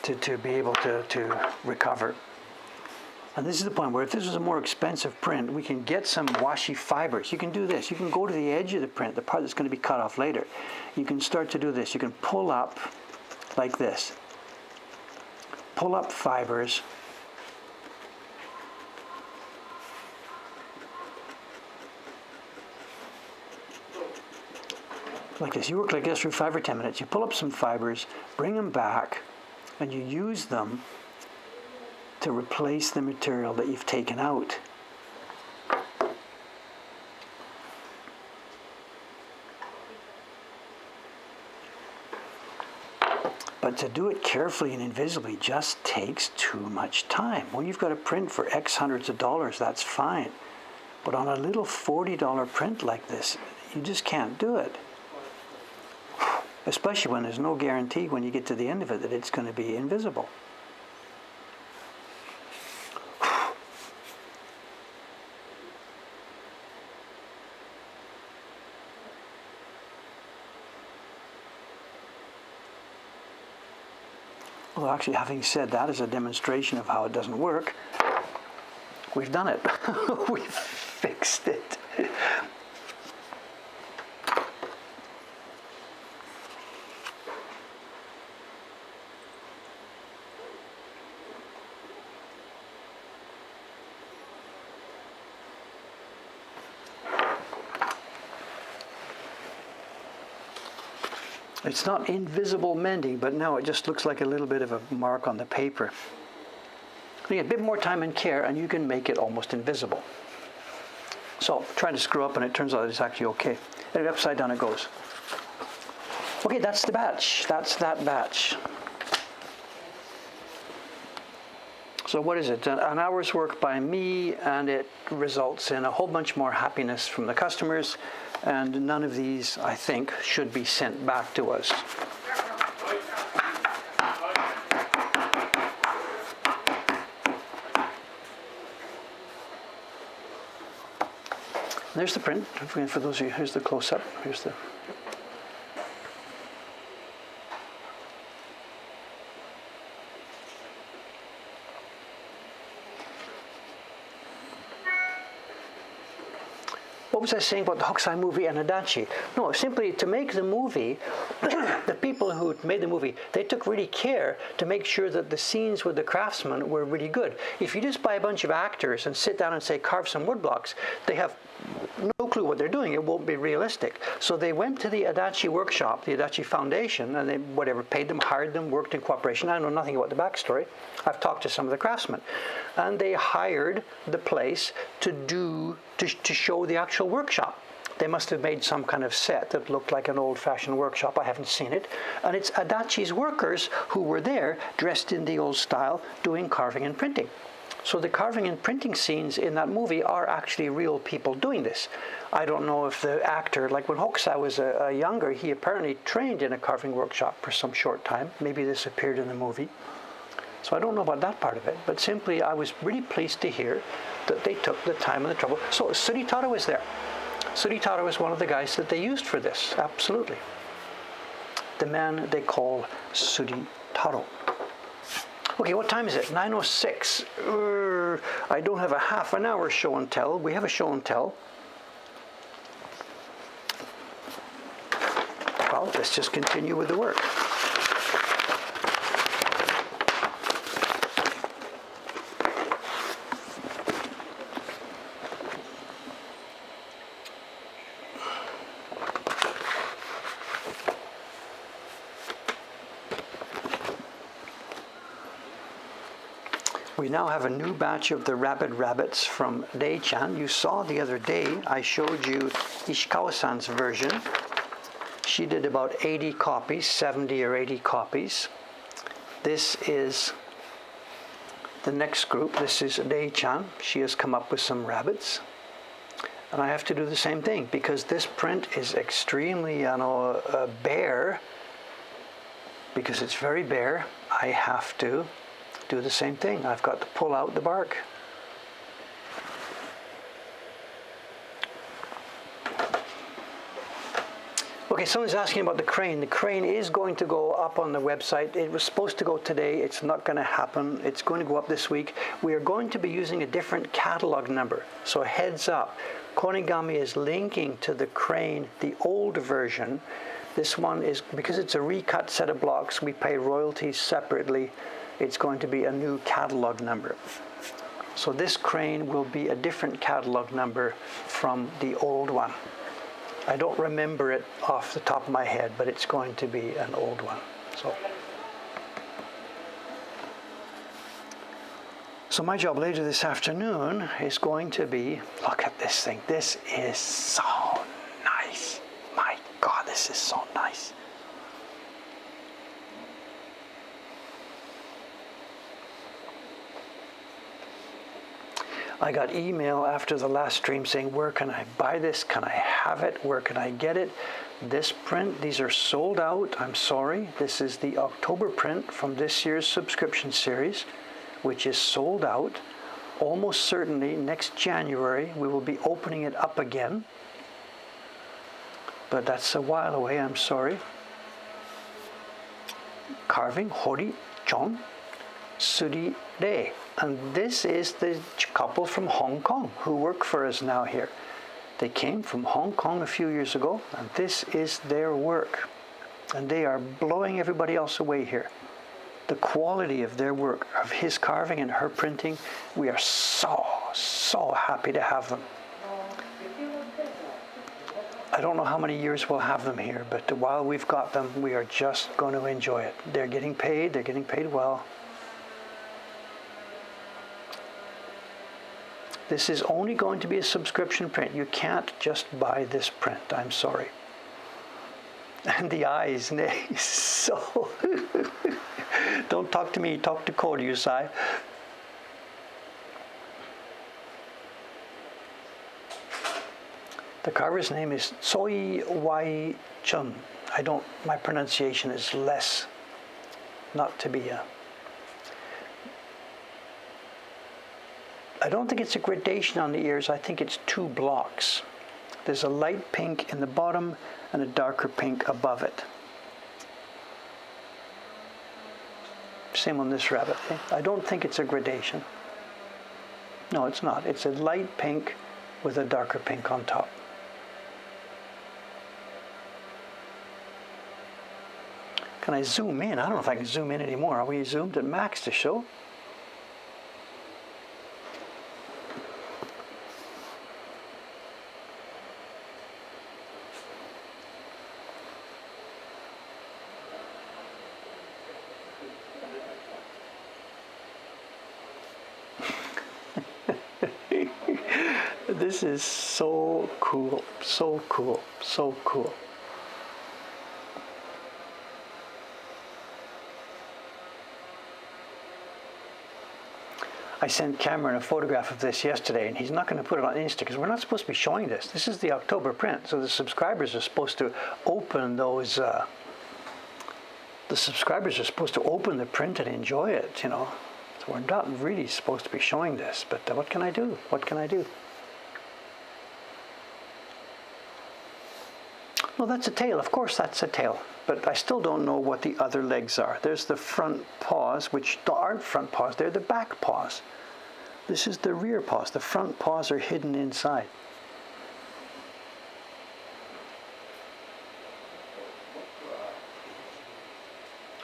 to be able to recover. And this is the point where if this was a more expensive print, we can get some washi fibers. You can do this. You can go to the edge of the print, the part that's going to be cut off later. You can start to do this. You can pull up like this. Pull up fibers. Like this. You work like this for 5 or 10 minutes. You pull up some fibers, bring them back, and you use them to replace the material that you've taken out. But to do it carefully and invisibly just takes too much time. When you've got a print for X hundreds of dollars, that's fine. But on a little $40 print like this, you just can't do it. Especially when there's no guarantee when you get to the end of it that it's going to be invisible. Well, actually, having said that as a demonstration of how it doesn't work, we've done it. We've fixed it. It's not invisible mending, but now it just looks like a little bit of a mark on the paper. You get a bit more time and care, and you can make it almost invisible. So, trying to screw up, and it turns out it's actually okay. And upside down it goes. Okay, that's the batch. That's that batch. So what is it? An hour's work by me, and it results in a whole bunch more happiness from the customers. And none of these, I think, should be sent back to us. There's the print. For those of you, here's the close-up. Here's the. What was I saying about the Hokusai movie and Adachi? No, simply to make the movie, the people who made the movie, they took really care to make sure that the scenes with the craftsmen were really good. If you just buy a bunch of actors and sit down and say, carve some wood blocks, they have no clue what they're doing. It won't be realistic. So they went to the Adachi workshop, the Adachi Foundation, and they paid them, hired them, worked in cooperation. I know nothing about the backstory. I've talked to some of the craftsmen. And they hired the place to show the actual workshop. They must have made some kind of set that looked like an old-fashioned workshop. I haven't seen it. And it's Adachi's workers who were there, dressed in the old style, doing carving and printing. So the carving and printing scenes in that movie are actually real people doing this. I don't know if the actor, like when Hokusai was younger, he apparently trained in a carving workshop for some short time. Maybe this appeared in the movie. So I don't know about that part of it, but simply I was really pleased to hear that they took the time and the trouble. So Suritaro was there. Suritaro was one of the guys that they used for this, absolutely. The man they call Suritaro. Okay, what time is it? 9:06. I don't have a half an hour show and tell. We have a show and tell. Well, let's just continue with the work. We now have a new batch of the Rabid Rabbits from Dei-chan. You saw the other day, I showed you Ishikawa-san's version. She did about 80 copies, 70 or 80 copies. This is the next group. This is Dei-chan. She has come up with some rabbits. And I have to do the same thing because this print is extremely bare. Because it's very bare, I have to do the same thing. I've got to pull out the bark. Okay, someone's asking about the crane. The crane is going to go up on the website. It was supposed to go today. It's not going to happen. It's going to go up this week. We are going to be using a different catalog number. So heads up. Konigami is linking to the crane, the old version. This one is, because it's a recut set of blocks, we pay royalties separately. It's going to be a new catalog number. So this crane will be a different catalog number from the old one. I don't remember it off the top of my head, but it's going to be an old one. So my job later this afternoon is going to be, look at this thing. This is so nice. My God, this is so nice. I got email after the last stream saying, where can I buy this? Can I have it? Where can I get it? This print, these are sold out. I'm sorry. This is the October print from this year's subscription series, which is sold out. Almost certainly next January, we will be opening it up again. But that's a while away, I'm sorry. Carving, Hori, Chon, Suri, Rei. And this is the couple from Hong Kong who work for us now here. They came from Hong Kong a few years ago, and this is their work. And they are blowing everybody else away here. The quality of their work, of his carving and her printing, we are so happy to have them. I don't know how many years we'll have them here, but while we've got them, we are just going to enjoy it. They're getting paid well. This is only going to be a subscription print. You can't just buy this print. I'm sorry. And the eyes, so... Don't talk to me, talk to Cody, Usai. The carver's name is Tsoi Wai Chun. My pronunciation is less, not to be a... I don't think it's a gradation on the ears. I think it's 2 blocks. There's a light pink in the bottom and a darker pink above it. Same on this rabbit. I don't think it's a gradation. No, it's not. It's a light pink with a darker pink on top. Can I zoom in? I don't know if I can zoom in anymore. Are we zoomed at max to show? This is so cool, so cool, so cool. I sent Cameron a photograph of this yesterday, and he's not going to put it on Insta because we're not supposed to be showing this. This is the October print, so the subscribers are supposed to open those. The subscribers are supposed to open the print and enjoy it, you know. So we're not really supposed to be showing this, but what can I do? What can I do? Well, that's a tail. Of course, that's a tail. But I still don't know what the other legs are. There's the front paws, which aren't front paws. They're the back paws. This is the rear paws. The front paws are hidden inside.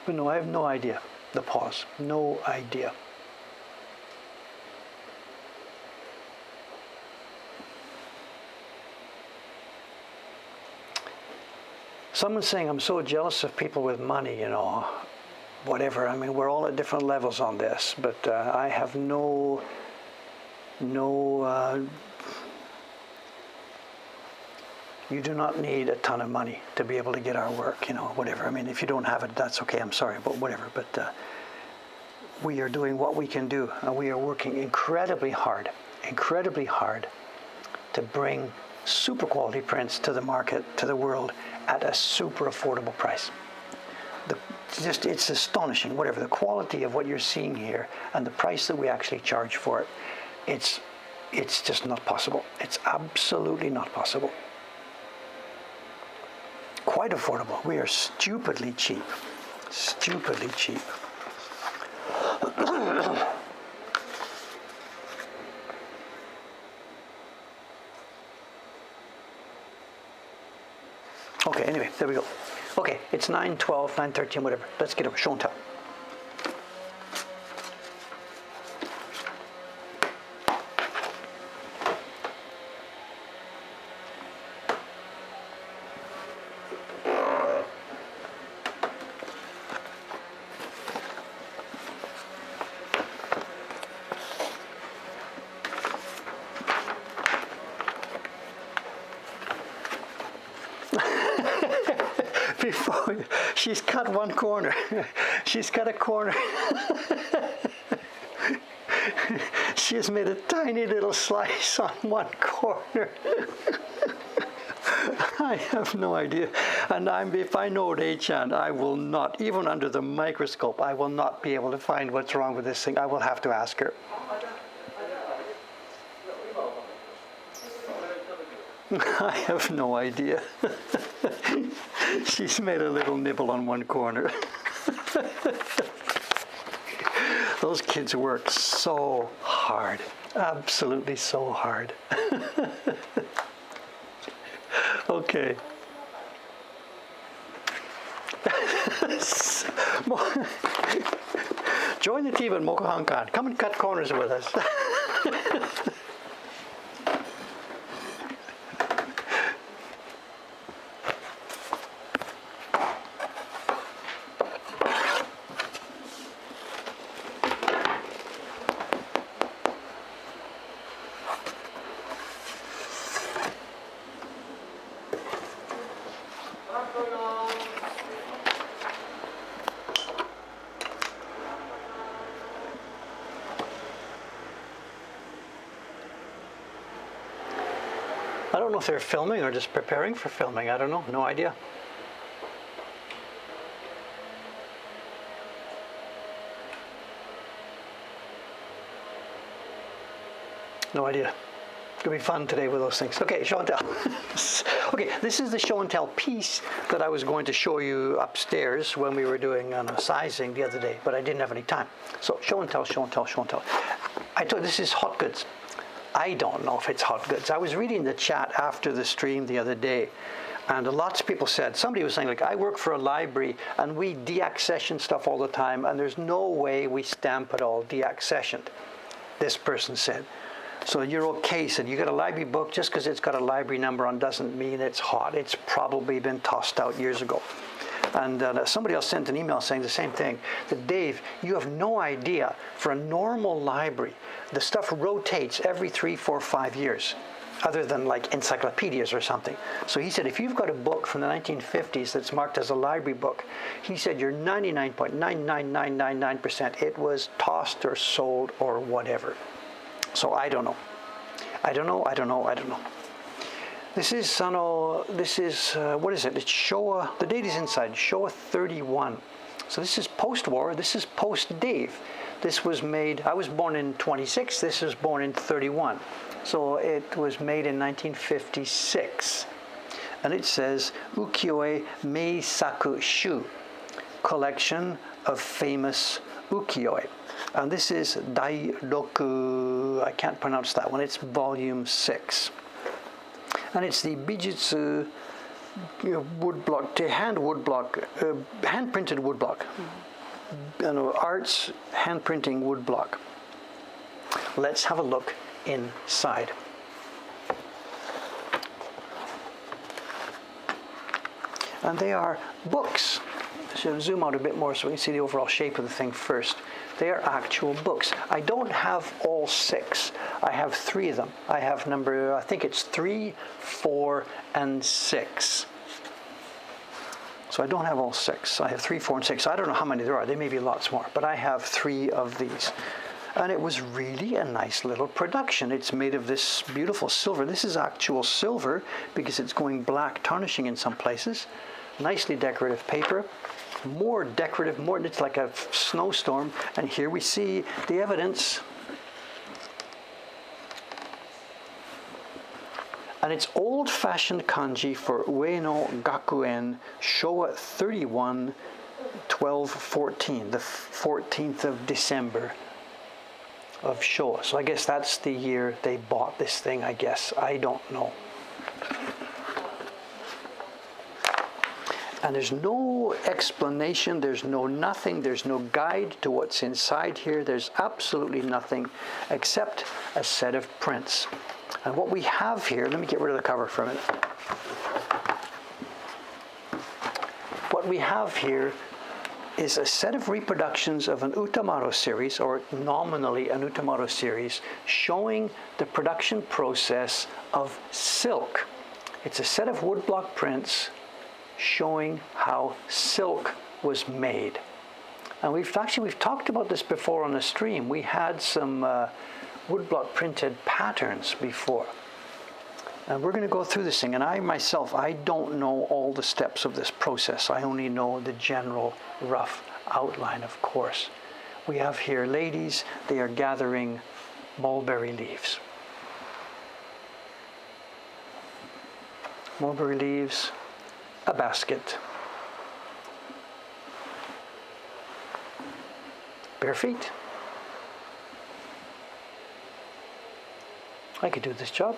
But no, I have no idea. The paws. No idea. Someone's saying, I'm so jealous of people with money, you know, whatever. I mean, we're all at different levels on this, but I have you do not need a ton of money to be able to get our work, you know, whatever. I mean, if you don't have it, that's okay, I'm sorry, but whatever. But we are doing what we can do, and we are working incredibly hard to bring super quality prints to the market, to the world, at a super affordable price. It's astonishing, whatever, the quality of what you're seeing here and the price that we actually charge for it, it's just not possible. It's absolutely not possible. Quite affordable. We are stupidly cheap. Stupidly cheap. Okay, anyway, there we go. Okay, it's 9:12, 9:13, whatever. Let's get over. Show and tell. Before she's cut one corner. She's cut a corner. She has made a tiny little slice on one corner. I have no idea. And if I know Rei-chan, I will not, even under the microscope, I will not be able to find what's wrong with this thing. I will have to ask her. I have no idea. She's made a little nibble on one corner. Those kids work so hard. Absolutely so hard. Okay. Join the team at Mokuhankan. Come and cut corners with us. I don't know if they're filming or just preparing for filming. I don't know. No idea. No idea. It's going to be fun today with those things. Okay, show and tell. Okay, this is the show and tell piece that I was going to show you upstairs when we were doing sizing the other day, but I didn't have any time. So show and tell, show and tell, show and tell. I told this is hot goods. I don't know if it's hot goods. I was reading the chat after the stream the other day, And lots of people said, somebody was saying, like, I work for a library and we deaccession stuff all the time, and there's no way we stamp it all deaccessioned. This person said. So you're okay. Said, you got a library book, just because it's got a library number on doesn't mean it's hot. It's probably been tossed out years ago. And somebody else sent an email saying the same thing, that Dave, you have no idea, for a normal library, the stuff rotates every 3, 4, 5 years. Other than like encyclopedias or something. So he said, if you've got a book from the 1950s that's marked as a library book, he said you're 99.99999% it was tossed or sold or whatever. So I don't know. I don't know. This is, what is it? It's Showa, the date is inside, Showa 31. So this is post-war, this is post-Dave. This was made, I was born in 26, this was born in 31. So it was made in 1956. And it says, Ukiyo-e Meisaku Shu, collection of famous ukiyo-e. And this is Dairoku, I can't pronounce that one, it's volume 6. And it's the Bijutsu woodblock, hand-printed woodblock. Arts hand-printing woodblock. Let's have a look inside. And they are books. So zoom out a bit more so we can see the overall shape of the thing first. They are actual books. I don't have all 6. I have 3 of them. I have I think it's 3, 4, and 6. So I don't have all 6. I have 3, 4, and 6. I don't know how many there are. There may be lots more, but I have 3 of these. And it was really a nice little production. It's made of this beautiful silver. This is actual silver because it's going black tarnishing in some places. Nicely decorative paper. More decorative, it's like a snowstorm. And here we see the evidence. And it's old-fashioned kanji for Ueno Gakuen, Showa 31, 1214, the 14th of December of Showa. So I guess that's the year they bought this thing, I guess. I don't know. And there's no explanation, there's no nothing, there's no guide to what's inside here. There's absolutely nothing except a set of prints. And what we have here, let me get rid of the cover for a minute. What we have here is a set of reproductions of an Utamaro series, or nominally an Utamaro series, showing the production process of silk. It's a set of woodblock prints showing how silk was made. And we've talked about this before on the stream. We had some woodblock printed patterns before. And we're going to go through this thing. And I myself, I don't know all the steps of this process. I only know the general rough outline, of course. We have here ladies, they are gathering mulberry leaves. Mulberry leaves, a basket. Bare feet. I could do this job.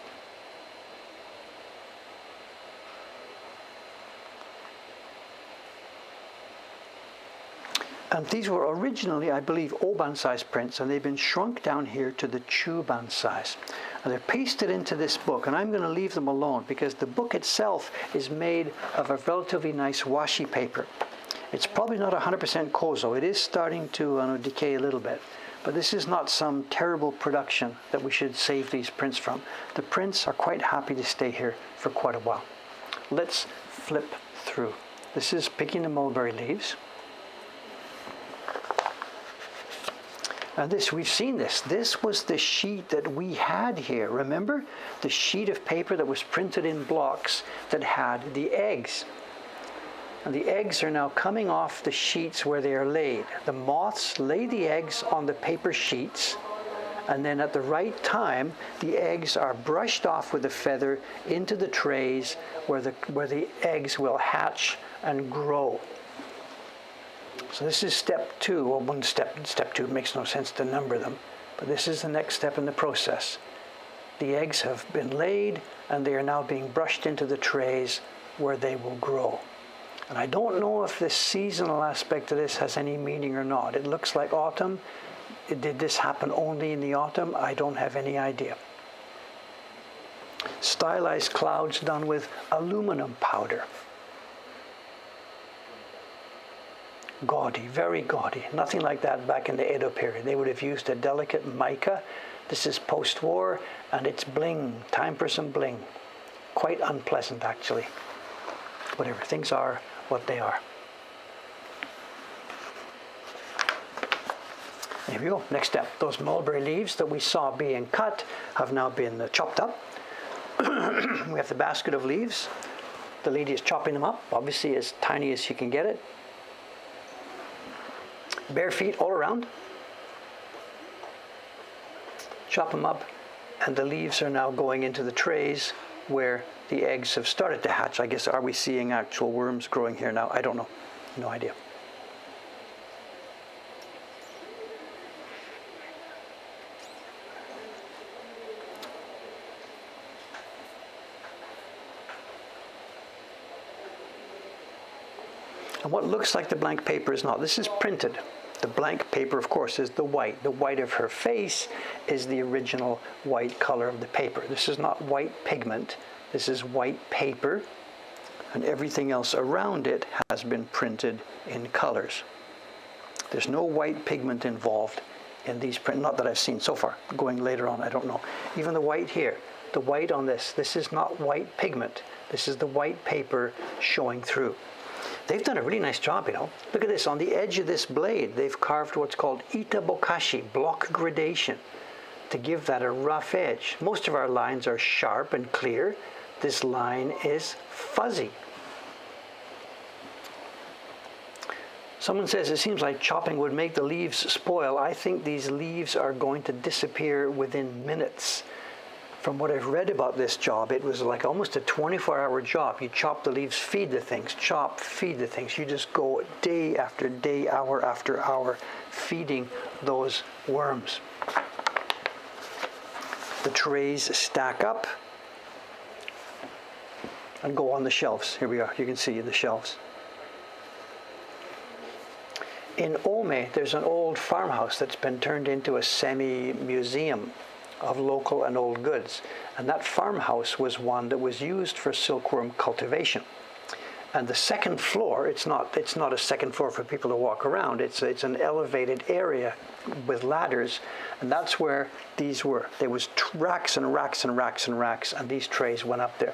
And these were originally, I believe, Oban size prints, and they've been shrunk down here to the Chuban size. And they're pasted into this book, and I'm going to leave them alone because the book itself is made of a relatively nice washi paper. It's probably not 100% kozo. It is starting to decay a little bit. But this is not some terrible production that we should save these prints from. The prints are quite happy to stay here for quite a while. Let's flip through. This is picking the mulberry leaves. And this, we've seen this. This was the sheet that we had here. Remember? The sheet of paper that was printed in blocks that had the eggs. And the eggs are now coming off the sheets where they are laid. The moths lay the eggs on the paper sheets, and then at the right time, the eggs are brushed off with a feather into the trays where the eggs will hatch and grow. So this is step 2, or one step. Step 2 makes no sense to number them, but this is the next step in the process. The eggs have been laid, and they are now being brushed into the trays where they will grow. And I don't know if this seasonal aspect of this has any meaning or not. It looks like autumn. Did this happen only in the autumn? I don't have any idea. Stylized clouds done with aluminum powder. Gaudy, very gaudy. Nothing like that back in the Edo period. They would have used a delicate mica. This is post-war, and it's bling. Time for some bling. Quite unpleasant, actually. Whatever, things are what they are. Here we go. Next step. Those mulberry leaves that we saw being cut have now been chopped up. We have the basket of leaves. The lady is chopping them up, obviously as tiny as she can get it. Bare feet all around. Chop them up, and the leaves are now going into the trays where the eggs have started to hatch. I guess, are we seeing actual worms growing here now? I don't know. No idea. And what looks like the blank paper is not. This is printed. The blank paper, of course, is the white. The white of her face is the original white color of the paper. This is not white pigment. This is white paper, and everything else around it has been printed in colors. There's no white pigment involved in these prints, not that I've seen so far. Going later on, I don't know. Even the white here, the white on this is not white pigment. This is the white paper showing through. They've done a really nice job, you know. Look at this, on the edge of this blade, they've carved what's called itabokashi, block gradation, to give that a rough edge. Most of our lines are sharp and clear. This line is fuzzy. Someone says it seems like chopping would make the leaves spoil. I think these leaves are going to disappear within minutes. From what I've read about this job, it was like almost a 24-hour job. You chop the leaves, feed the things, chop, feed the things. You just go day after day, hour after hour, feeding those worms. The trays stack up and go on the shelves. Here we are. You can see the shelves. In Ome, there's an old farmhouse that's been turned into a semi-museum of local and old goods. And that farmhouse was one that was used for silkworm cultivation. And the second floor, it's not a second floor for people to walk around. It's an elevated area with ladders, and that's where these were. There was racks and racks and racks and racks, and these trays went up there.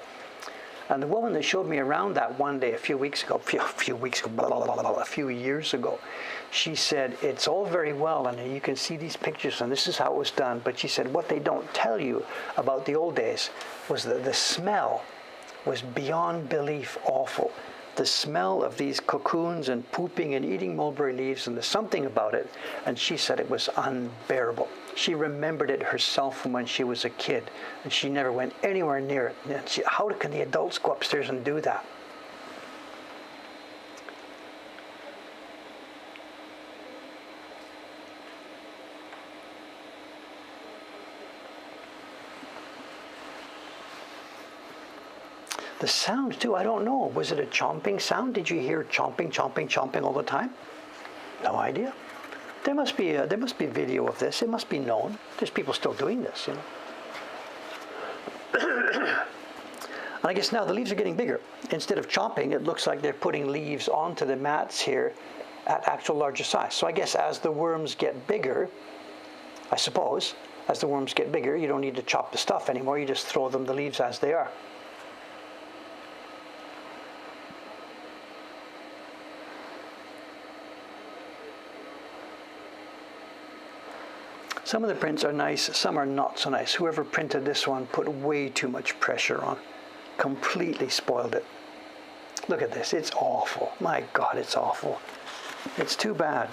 And the woman that showed me around that one day a few years ago, she said, it's all very well, and you can see these pictures, and this is how it was done. But she said, what they don't tell you about the old days was that the smell was beyond belief awful. The smell of these cocoons and pooping and eating mulberry leaves, and there's something about it. And she said it was unbearable. She remembered it herself from when she was a kid, and she never went anywhere near it. And how can the adults go upstairs and do that? The sound too, I don't know. Was it a chomping sound? Did you hear chomping, chomping, chomping all the time? No idea. There must be video of this. It must be known. There's people still doing this, you know. And I guess now the leaves are getting bigger. Instead of chopping, it looks like they're putting leaves onto the mats here at actual larger size. So I guess as the worms get bigger, I suppose, as the worms get bigger, you don't need to chop the stuff anymore. You just throw them the leaves as they are. Some of the prints are nice, some are not so nice. Whoever printed this one put way too much pressure on. Completely spoiled it. Look at this, it's awful. My God, it's awful. It's too bad.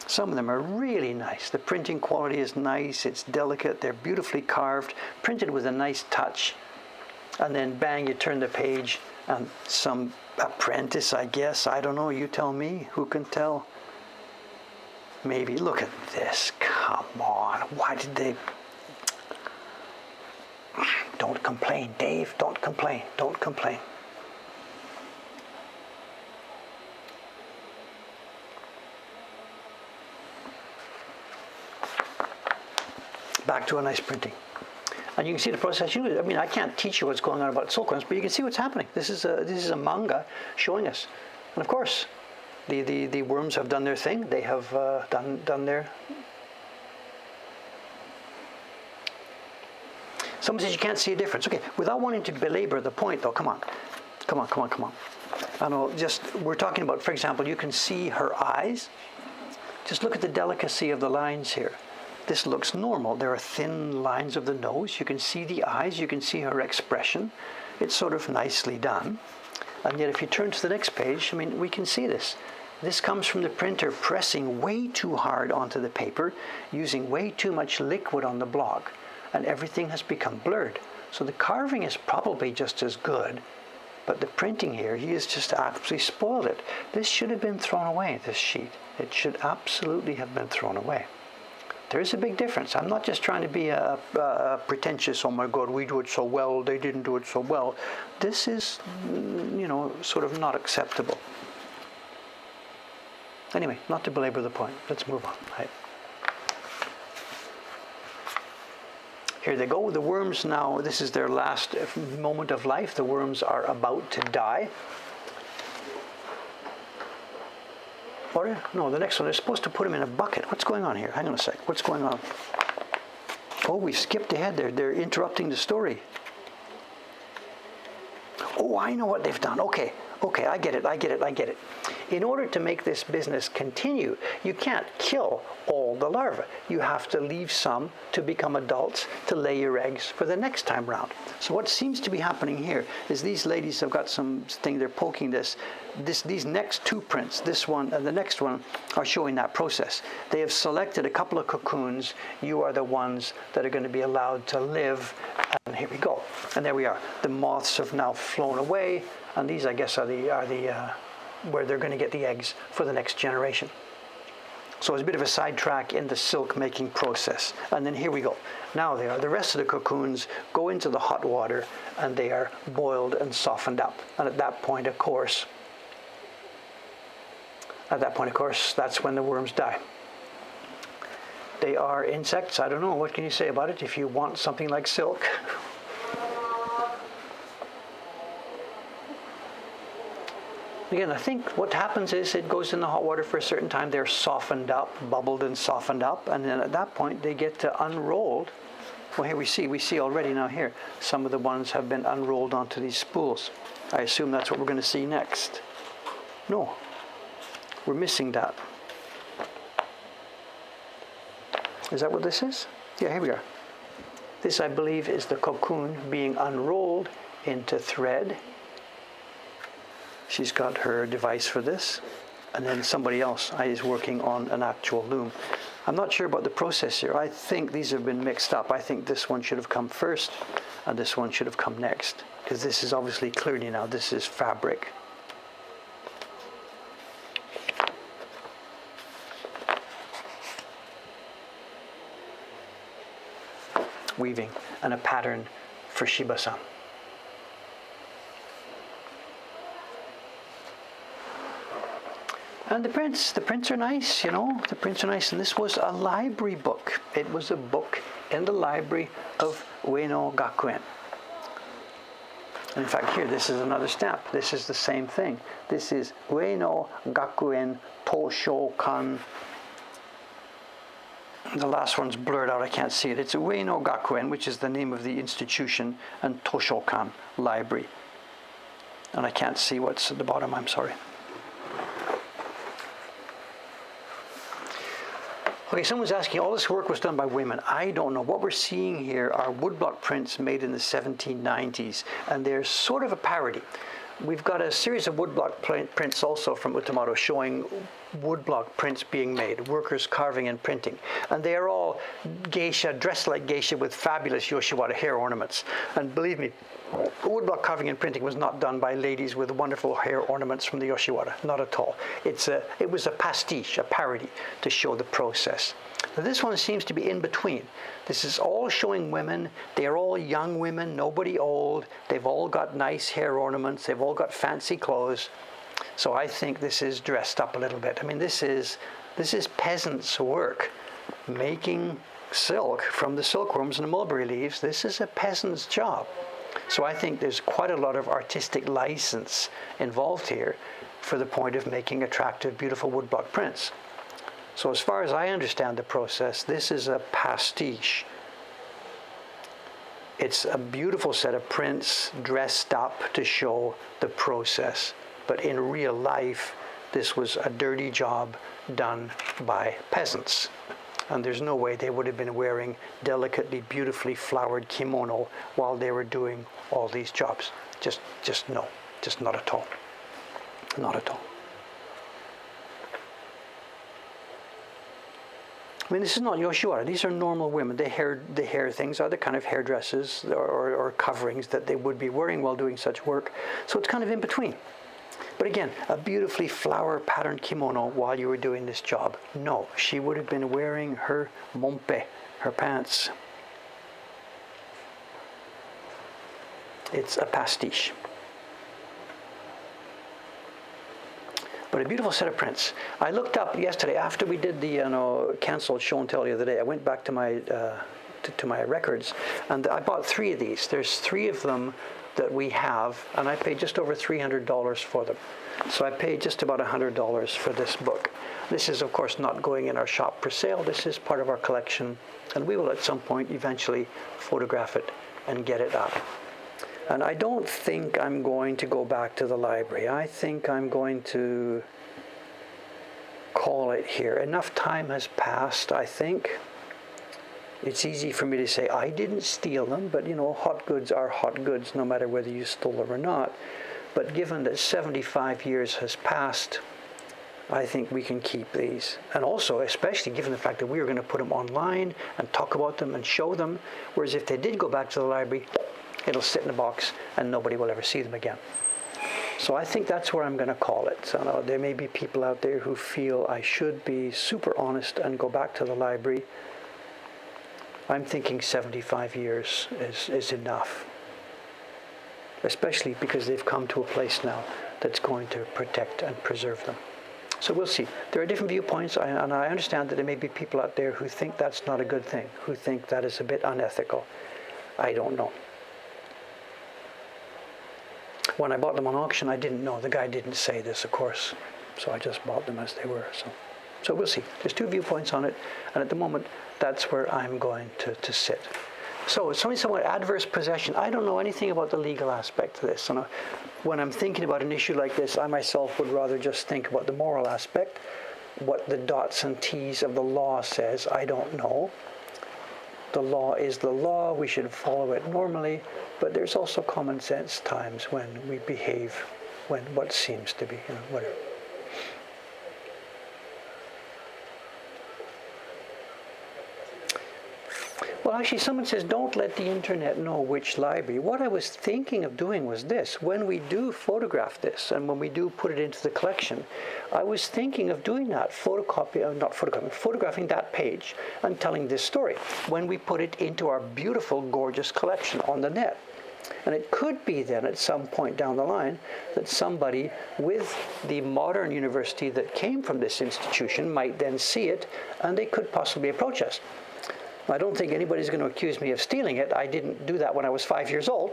Some of them are really nice. The printing quality is nice, it's delicate, they're beautifully carved, printed with a nice touch. And then bang, you turn the page and some apprentice, I guess, I don't know, you tell me, who can tell? Maybe. Look at this. Come on. Why did they... Don't complain, Dave. Don't complain. Don't complain. back to a nice printing. And you can see the process. I mean, I can't teach you what's going on about silkworms, but you can see what's happening. This is a manga showing us. And of course, the worms have done their thing. They have done their... Someone says you can't see a difference. Okay, without wanting to belabor the point, though, come on. I know, we're talking about, for example, you can see her eyes. Just look at the delicacy of the lines here. This looks normal. There are thin lines of the nose. You can see the eyes. You can see her expression. It's sort of nicely done. And yet if you turn to the next page, I mean, we can see this. This comes from the printer pressing way too hard onto the paper, using way too much liquid on the block, and everything has become blurred. So the carving is probably just as good, but the printing here, he has just absolutely spoiled it. This should have been thrown away, this sheet. It should absolutely have been thrown away. There is a big difference. I'm not just trying to be a pretentious, oh my God, we do it so well, they didn't do it so well. This is, sort of not acceptable. Anyway, not to belabor the point, let's move on. Right. Here they go, the worms now, this is their last moment of life. The worms are about to die. Or, no, the next one, they're supposed to put them in a bucket. What's going on here? Hang on a sec, what's going on? Oh, we've skipped ahead there. They're interrupting the story. Oh, I know what they've done. Okay, I get it. In order to make this business continue, you can't kill all the larvae. You have to leave some to become adults to lay your eggs for the next time round. So what seems to be happening here is these ladies have got some thing, they're poking these next two prints, this one and the next one, are showing that process. They have selected a couple of cocoons. You are the ones that are going to be allowed to live. And here we go. And there we are. The moths have now flown away, and these, I guess, are the where they're going to get the eggs for the next generation. So it's a bit of a sidetrack in the silk making process. And then here we go. Now they are. The rest of the cocoons go into the hot water and they are boiled and softened up. And at that point, of course, that's when the worms die. They are insects. I don't know. What can you say about it? If you want something like silk. Again, I think what happens is it goes in the hot water for a certain time. They're softened up, bubbled and softened up. And then at that point, they get unrolled. Well, here we see already now here, some of the ones have been unrolled onto these spools. I assume that's what we're going to see next. No, we're missing that. Is that what this is? Yeah, here we are. This, I believe, is the cocoon being unrolled into thread. She's got her device for this, and then somebody else is working on an actual loom. I'm not sure about the process here. I think these have been mixed up. I think this one should have come first, and this one should have come next, because this is obviously clearly now, this is fabric. Weaving and a pattern for Shiba-san. And the prints are nice, the prints are nice. And this was a library book. It was a book in the library of Ueno Gakuen. And in fact, here, this is another stamp. This is the same thing. This is Ueno Gakuen Toshokan. The last one's blurred out, I can't see it. It's Ueno Gakuen, which is the name of the institution, and Toshokan, library. And I can't see what's at the bottom, I'm sorry. Okay, someone's asking, all this work was done by women. I don't know. What we're seeing here are woodblock prints made in the 1790s, and they're sort of a parody. We've got a series of woodblock prints also from Utamoto showing woodblock prints being made, workers carving and printing. And they are all geisha, dressed like geisha with fabulous Yoshiwara hair ornaments. And believe me, woodblock carving and printing was not done by ladies with wonderful hair ornaments from the Yoshiwara, not at all. It was a pastiche, a parody, to show the process. Now this one seems to be in between. This is all showing women. They're all young women, nobody old. They've all got nice hair ornaments. They've all got fancy clothes. So I think this is dressed up a little bit. I mean, this is peasants' work, making silk from the silkworms and the mulberry leaves. This is a peasant's job. So I think there's quite a lot of artistic license involved here for the point of making attractive, beautiful woodblock prints. So as far as I understand the process, this is a pastiche. It's a beautiful set of prints dressed up to show the process. But in real life, this was a dirty job done by peasants. And there's no way they would have been wearing delicately, beautifully flowered kimono while they were doing all these jobs. Just no, just not at all. Not at all. I mean, this is not Yoshiwara. These are normal women. The hair things are the kind of hairdresses or coverings that they would be wearing while doing such work. So it's kind of in between. But again, a beautifully flower patterned kimono while you were doing this job. No, she would have been wearing her mompe, her pants. It's a pastiche. But a beautiful set of prints. I looked up yesterday after we did the cancelled show and tell the other day. I went back to my to my records, and I bought 3 of these. There's 3 of them that we have, and I paid just over $300 for them. So I paid just about $100 for this book. This is, of course, not going in our shop for sale. This is part of our collection, and we will at some point eventually photograph it and get it up. And I don't think I'm going to go back to the library. I think I'm going to call it here. Enough time has passed, I think. It's easy for me to say, I didn't steal them, but hot goods are hot goods no matter whether you stole them or not. But given that 75 years has passed, I think we can keep these. And also, especially given the fact that we are going to put them online and talk about them and show them, whereas if they did go back to the library, it'll sit in a box and nobody will ever see them again. So I think that's where I'm going to call it. So there may be people out there who feel I should be super honest and go back to the library. I'm thinking 75 years is enough, especially because they've come to a place now that's going to protect and preserve them. So we'll see. There are different viewpoints, and I understand that there may be people out there who think that's not a good thing, who think that is a bit unethical. I don't know. When I bought them on auction, I didn't know. The guy didn't say this, of course. So I just bought them as they were. So we'll see. There's 2 viewpoints on it. And at the moment, that's where I'm going to sit. So it's something somewhat adverse possession. I don't know anything about the legal aspect of this. When I'm thinking about an issue like this, I myself would rather just think about the moral aspect. What the dots and T's of the law says, I don't know. The law is the law. We should follow it normally. But there's also common sense times when we behave when what seems to be, whatever. Well, actually, someone says, don't let the internet know which library. What I was thinking of doing was this. When we do photograph this, and when we do put it into the collection, I was thinking of doing that, photographing that page and telling this story when we put it into our beautiful, gorgeous collection on the net. And it could be then at some point down the line that somebody with the modern university that came from this institution might then see it, and they could possibly approach us. I don't think anybody's going to accuse me of stealing it. I didn't do that when I was 5 years old.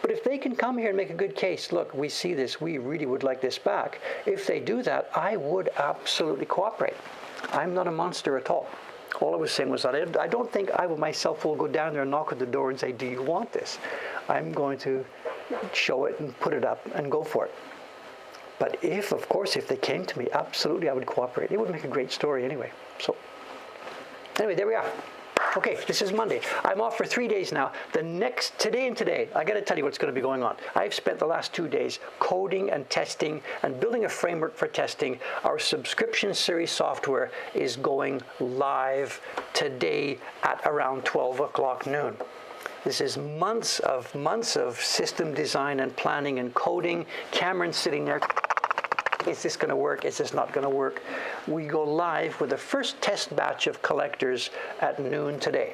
But if they can come here and make a good case, look, we see this, we really would like this back. If they do that, I would absolutely cooperate. I'm not a monster at all. All I was saying was that I don't think I myself will go down there and knock at the door and say, do you want this? I'm going to show it and put it up and go for it. But if they came to me, absolutely I would cooperate. It would make a great story anyway. So anyway, there we are. Okay, this is Monday. I'm off for 3 days now. Today, I got to tell you what's going to be going on. I've spent the last 2 days coding and testing and building a framework for testing. Our subscription series software is going live today at around 12 o'clock noon. This is months of system design and planning and coding. Cameron's sitting there. Is this going to work? Is this not going to work? We go live with the first test batch of collectors at noon today.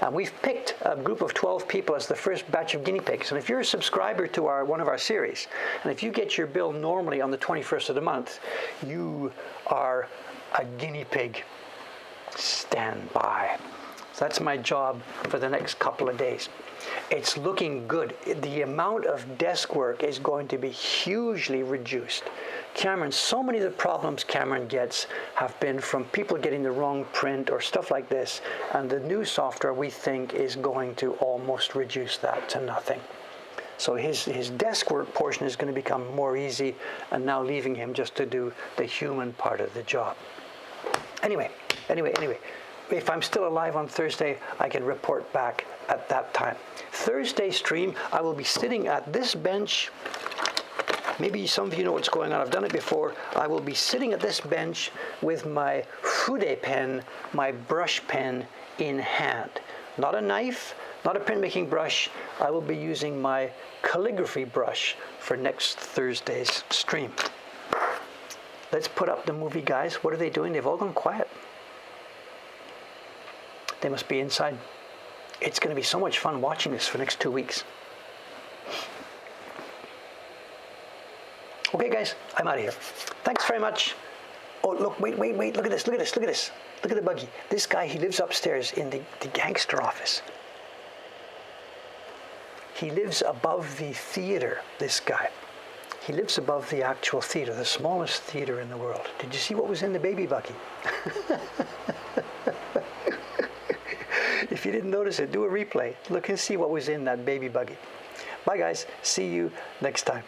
And we've picked a group of 12 people as the first batch of guinea pigs. And if you're a subscriber to one of our series, and if you get your bill normally on the 21st of the month, you are a guinea pig. Stand by. So that's my job for the next couple of days. It's looking good. The amount of desk work is going to be hugely reduced. Cameron, so many of the problems Cameron gets have been from people getting the wrong print or stuff like this, and the new software we think is going to almost reduce that to nothing. So his desk work portion is going to become more easy, and now leaving him just to do the human part of the job. Anyway, if I'm still alive on Thursday, I can report back at that time. Thursday stream, I will be sitting at this bench. Maybe some of you know what's going on. I've done it before. I will be sitting at this bench with my Fude pen, my brush pen in hand. Not a knife, not a printmaking brush. I will be using my calligraphy brush for next Thursday's stream. Let's put up the movie, guys. What are they doing? They've all gone quiet. They must be inside. It's going to be so much fun watching this for the next 2 weeks. Okay, guys, I'm out of here. Thanks very much. Oh, look, wait, look at this. Look at the buggy. This guy, he lives upstairs in the gangster office. He lives above the theater, this guy. He lives above the actual theater, the smallest theater in the world. Did you see what was in the baby buggy? If you didn't notice it, do a replay. Look and see what was in that baby buggy. Bye, guys. See you next time.